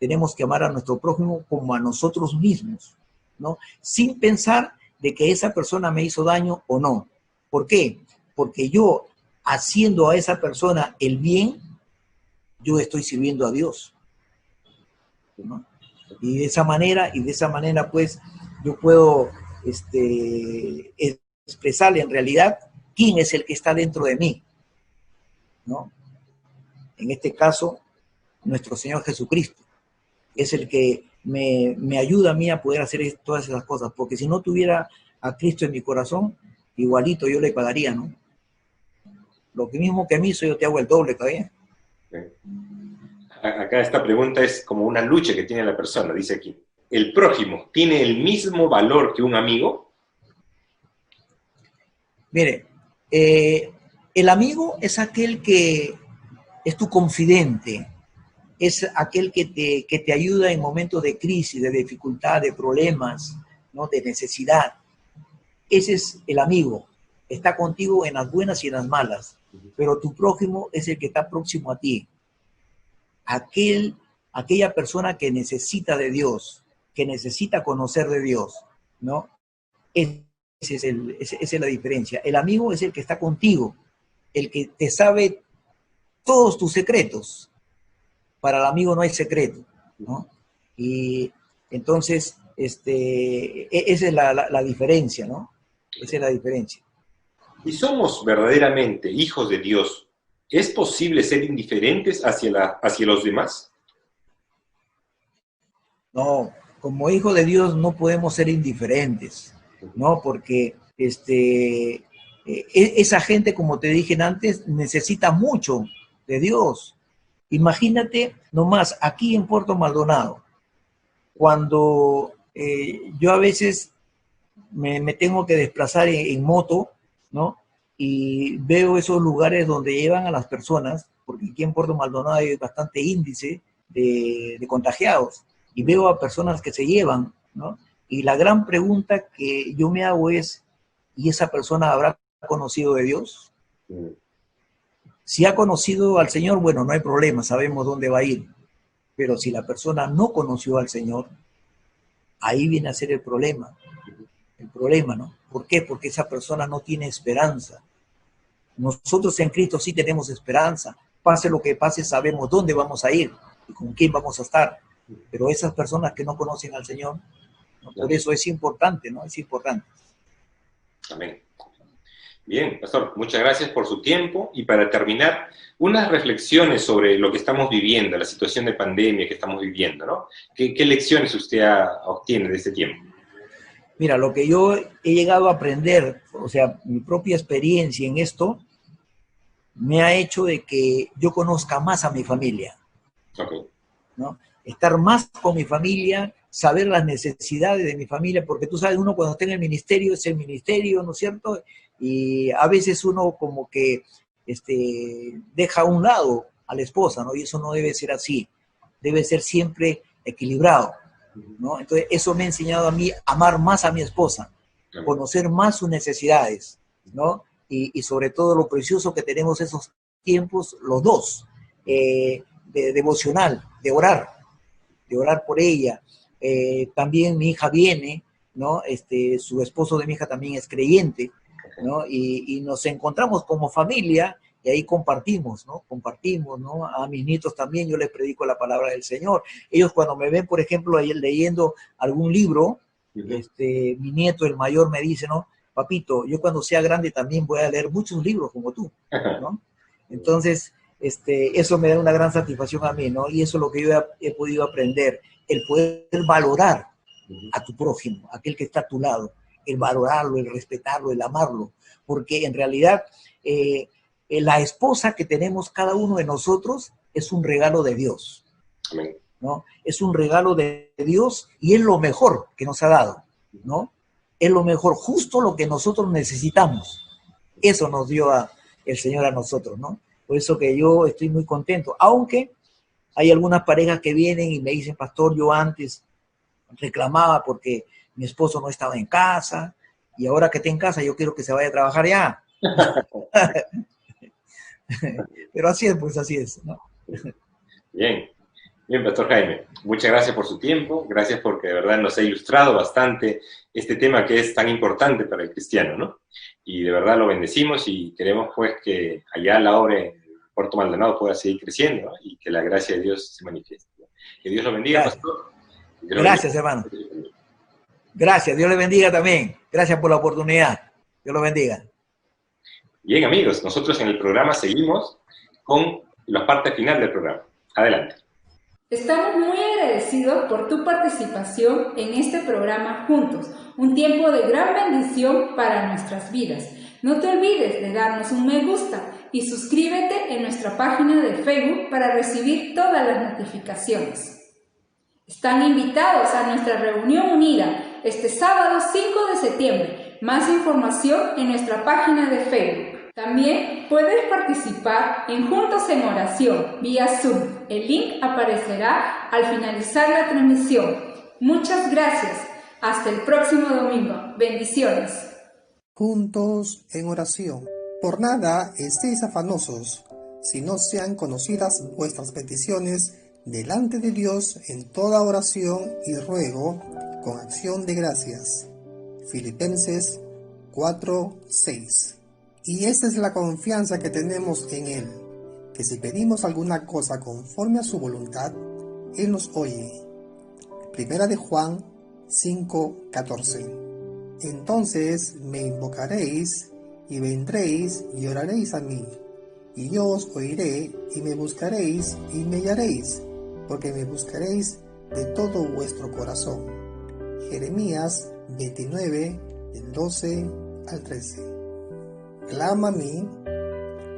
Tenemos que amar a nuestro prójimo como a nosotros mismos, ¿no? Sin pensar de que esa persona me hizo daño o no. ¿Por qué? Porque yo, haciendo a esa persona el bien, yo estoy sirviendo a Dios, ¿no? Y de esa manera, pues, yo puedo expresarle en realidad quién es el que está dentro de mí, ¿no? En este caso, nuestro Señor Jesucristo es el que me ayuda a mí a poder hacer todas esas cosas, porque si no tuviera a Cristo en mi corazón, igualito yo le pagaría, ¿no? Lo que mismo que a mí, yo te hago el doble todavía. Acá esta pregunta es como una lucha que tiene la persona, dice aquí. ¿El prójimo tiene el mismo valor que un amigo? Mire, el amigo es aquel que es tu confidente, es aquel que te ayuda en momentos de crisis, de dificultad, de problemas, ¿no? De necesidad. Ese es el amigo. Está contigo en las buenas y en las malas, pero tu prójimo es el que está próximo a ti. Aquella persona que necesita de Dios, que necesita conocer de Dios, ¿no? Esa es la diferencia. El amigo es el que está contigo, el que te sabe todos tus secretos. Para el amigo no hay secreto, ¿no? Y entonces, esa es la diferencia, ¿no? Esa es la diferencia. Si somos verdaderamente hijos de Dios, ¿es posible ser indiferentes hacia los demás? No, como hijos de Dios no podemos ser indiferentes, ¿no? Porque esa gente, como te dije antes, necesita mucho de Dios. Imagínate nomás aquí en Puerto Maldonado, cuando yo a veces me tengo que desplazar en moto, ¿no? Y veo esos lugares donde llevan a las personas, porque aquí en Puerto Maldonado hay bastante índice de contagiados, y veo a personas que se llevan, ¿no? Y la gran pregunta que yo me hago es, ¿y esa persona habrá conocido de Dios? Si ha conocido al Señor, bueno, no hay problema, sabemos dónde va a ir. Pero si la persona no conoció al Señor, ahí viene a ser el problema, ¿no? ¿Por qué? Porque esa persona no tiene esperanza. Nosotros en Cristo sí tenemos esperanza. Pase lo que pase, sabemos dónde vamos a ir y con quién vamos a estar. Pero esas personas que no conocen al Señor, ¿no? Por eso es importante, ¿no? Es importante. Amén. Bien, pastor, muchas gracias por su tiempo. Y para terminar, unas reflexiones sobre lo que estamos viviendo, la situación de pandemia que estamos viviendo, ¿no? ¿Qué lecciones usted obtiene de este tiempo? Mira, lo que yo he llegado a aprender, o sea, mi propia experiencia en esto, me ha hecho de que yo conozca más a mi familia, Okay. ¿no? Estar más con mi familia saber las necesidades de mi familia, porque tú sabes, uno cuando está en el ministerio es el ministerio, ¿no es cierto? Y a veces uno como que deja a un lado a la esposa, ¿no? Y eso no debe ser así, debe ser siempre equilibrado, ¿no? Entonces eso me ha enseñado a mí a amar más a mi esposa, conocer más sus necesidades, ¿no? Y sobre todo lo precioso que tenemos esos tiempos, los dos, de devocional, de orar por ella. También mi hija viene, ¿no? Su esposo de mi hija también es creyente, ¿no? Y nos encontramos como familia y ahí compartimos, ¿no? A mis nietos también yo les predico la palabra del Señor. Ellos cuando me ven, por ejemplo, ahí leyendo algún libro, mi nieto, el mayor, me dice, ¿no? Papito, yo cuando sea grande también voy a leer muchos libros como tú, ¿no? Entonces, eso me da una gran satisfacción a mí, ¿no? Y eso es lo que yo he podido aprender, el poder valorar a tu prójimo, aquel que está a tu lado, el valorarlo, el respetarlo, el amarlo, porque en realidad la esposa que tenemos cada uno de nosotros es un regalo de Dios, ¿no? Es un regalo de Dios y es lo mejor que nos ha dado, ¿no? Es lo mejor, justo lo que nosotros necesitamos. Eso nos dio el Señor a nosotros, ¿no? Por eso que yo estoy muy contento, aunque hay algunas parejas que vienen y me dicen, pastor, yo antes reclamaba porque mi esposo no estaba en casa y ahora que está en casa yo quiero que se vaya a trabajar ya. Pero así es, pues así es, ¿no? Bien, Pastor Jaime, muchas gracias por su tiempo, gracias porque de verdad nos ha ilustrado bastante este tema que es tan importante para el cristiano, ¿no? Y de verdad lo bendecimos y queremos pues que allá la obra en Puerto Maldonado pueda seguir creciendo, ¿no? Y que la gracia de Dios se manifieste, ¿no? Que Dios lo bendiga, Gracias. Pastor. Gracias, hermano. Gracias, Dios le bendiga también. Gracias por la oportunidad. Dios lo bendiga. Bien, amigos, nosotros en el programa seguimos con la parte final del programa. Adelante. Estamos muy agradecidos por tu participación en este programa juntos, un tiempo de gran bendición para nuestras vidas. No te olvides de darnos un me gusta y suscríbete en nuestra página de Facebook para recibir todas las notificaciones. Están invitados a nuestra reunión unida este sábado 5 de septiembre. Más información en nuestra página de Facebook. También puedes participar en Juntos en Oración vía Zoom. El link aparecerá al finalizar la transmisión. Muchas gracias. Hasta el próximo domingo. Bendiciones. Juntos en oración. Por nada estéis afanosos, si no sean conocidas vuestras peticiones delante de Dios en toda oración y ruego con acción de gracias. Filipenses 4:6. Y esta es la confianza que tenemos en Él, que si pedimos alguna cosa conforme a su voluntad, Él nos oye. Primera de Juan 5:14. Entonces me invocaréis y vendréis y oraréis a mí, y yo os oiré y me buscaréis y me hallaréis, porque me buscaréis de todo vuestro corazón. Jeremías 29, del 12 al 13. Clama a mí,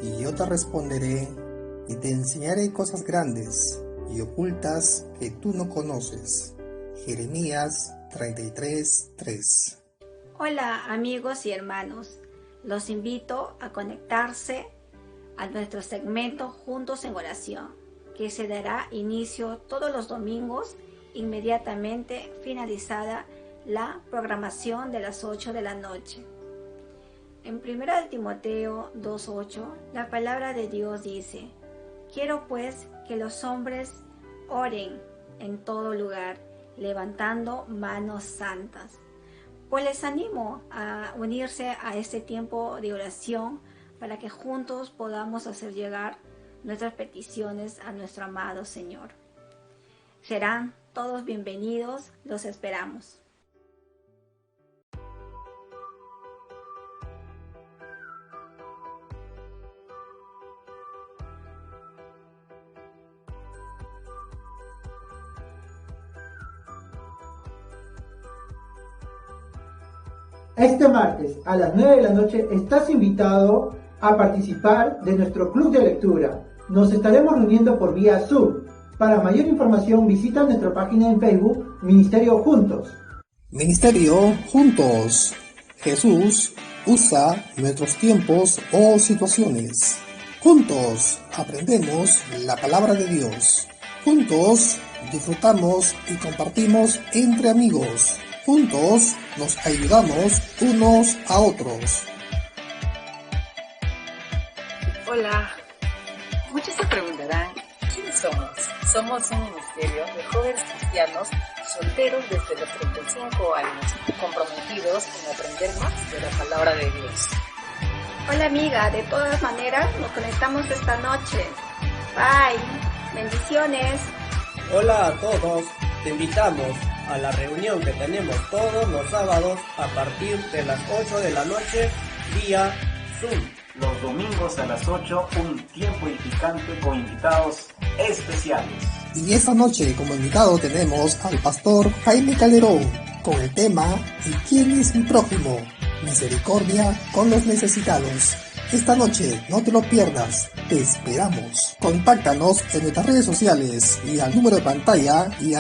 y yo te responderé, y te enseñaré cosas grandes y ocultas que tú no conoces. Jeremías 33:3. Hola amigos y hermanos, los invito a conectarse a nuestro segmento Juntos en Oración, que se dará inicio todos los domingos inmediatamente finalizada la programación de las 8 de la noche. En 1 Timoteo 2:8, la palabra de Dios dice: quiero pues que los hombres oren en todo lugar, levantando manos santas. Pues les animo a unirse a este tiempo de oración para que juntos podamos hacer llegar nuestras peticiones a nuestro amado Señor. Serán todos bienvenidos, los esperamos. Este martes a las 9 de la noche estás invitado a participar de nuestro club de lectura. Nos estaremos reuniendo por vía Zoom. Para mayor información visita nuestra página en Facebook Ministerio Juntos. Ministerio Juntos. Jesús usa nuestros tiempos o situaciones. Juntos aprendemos la palabra de Dios. Juntos disfrutamos y compartimos entre amigos. Juntos nos ayudamos unos a otros. Hola. Muchos se preguntarán, ¿quiénes somos? Somos un ministerio de jóvenes cristianos solteros desde los 35 años, comprometidos en aprender más de la palabra de Dios. Hola amiga, de todas maneras nos conectamos esta noche. Bye, bendiciones. Hola a todos, te invitamos a la reunión que tenemos todos los sábados a partir de las 8 de la noche vía Zoom. Los domingos a las 8, un tiempo edificante con invitados especiales. Y esta noche como invitado tenemos al pastor Jaime Calderón con el tema ¿Y quién es mi prójimo? Misericordia con los necesitados. Esta noche no te lo pierdas, te esperamos. Contáctanos en nuestras redes sociales y al número de pantalla y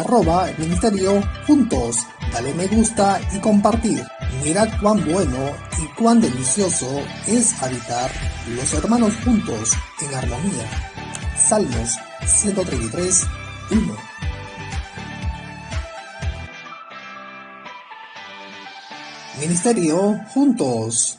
@ministerio juntos. Dale me gusta y compartir. Mirad cuán bueno y cuán delicioso es habitar los hermanos juntos en armonía. Salmos 133, 1. Ministerio Juntos.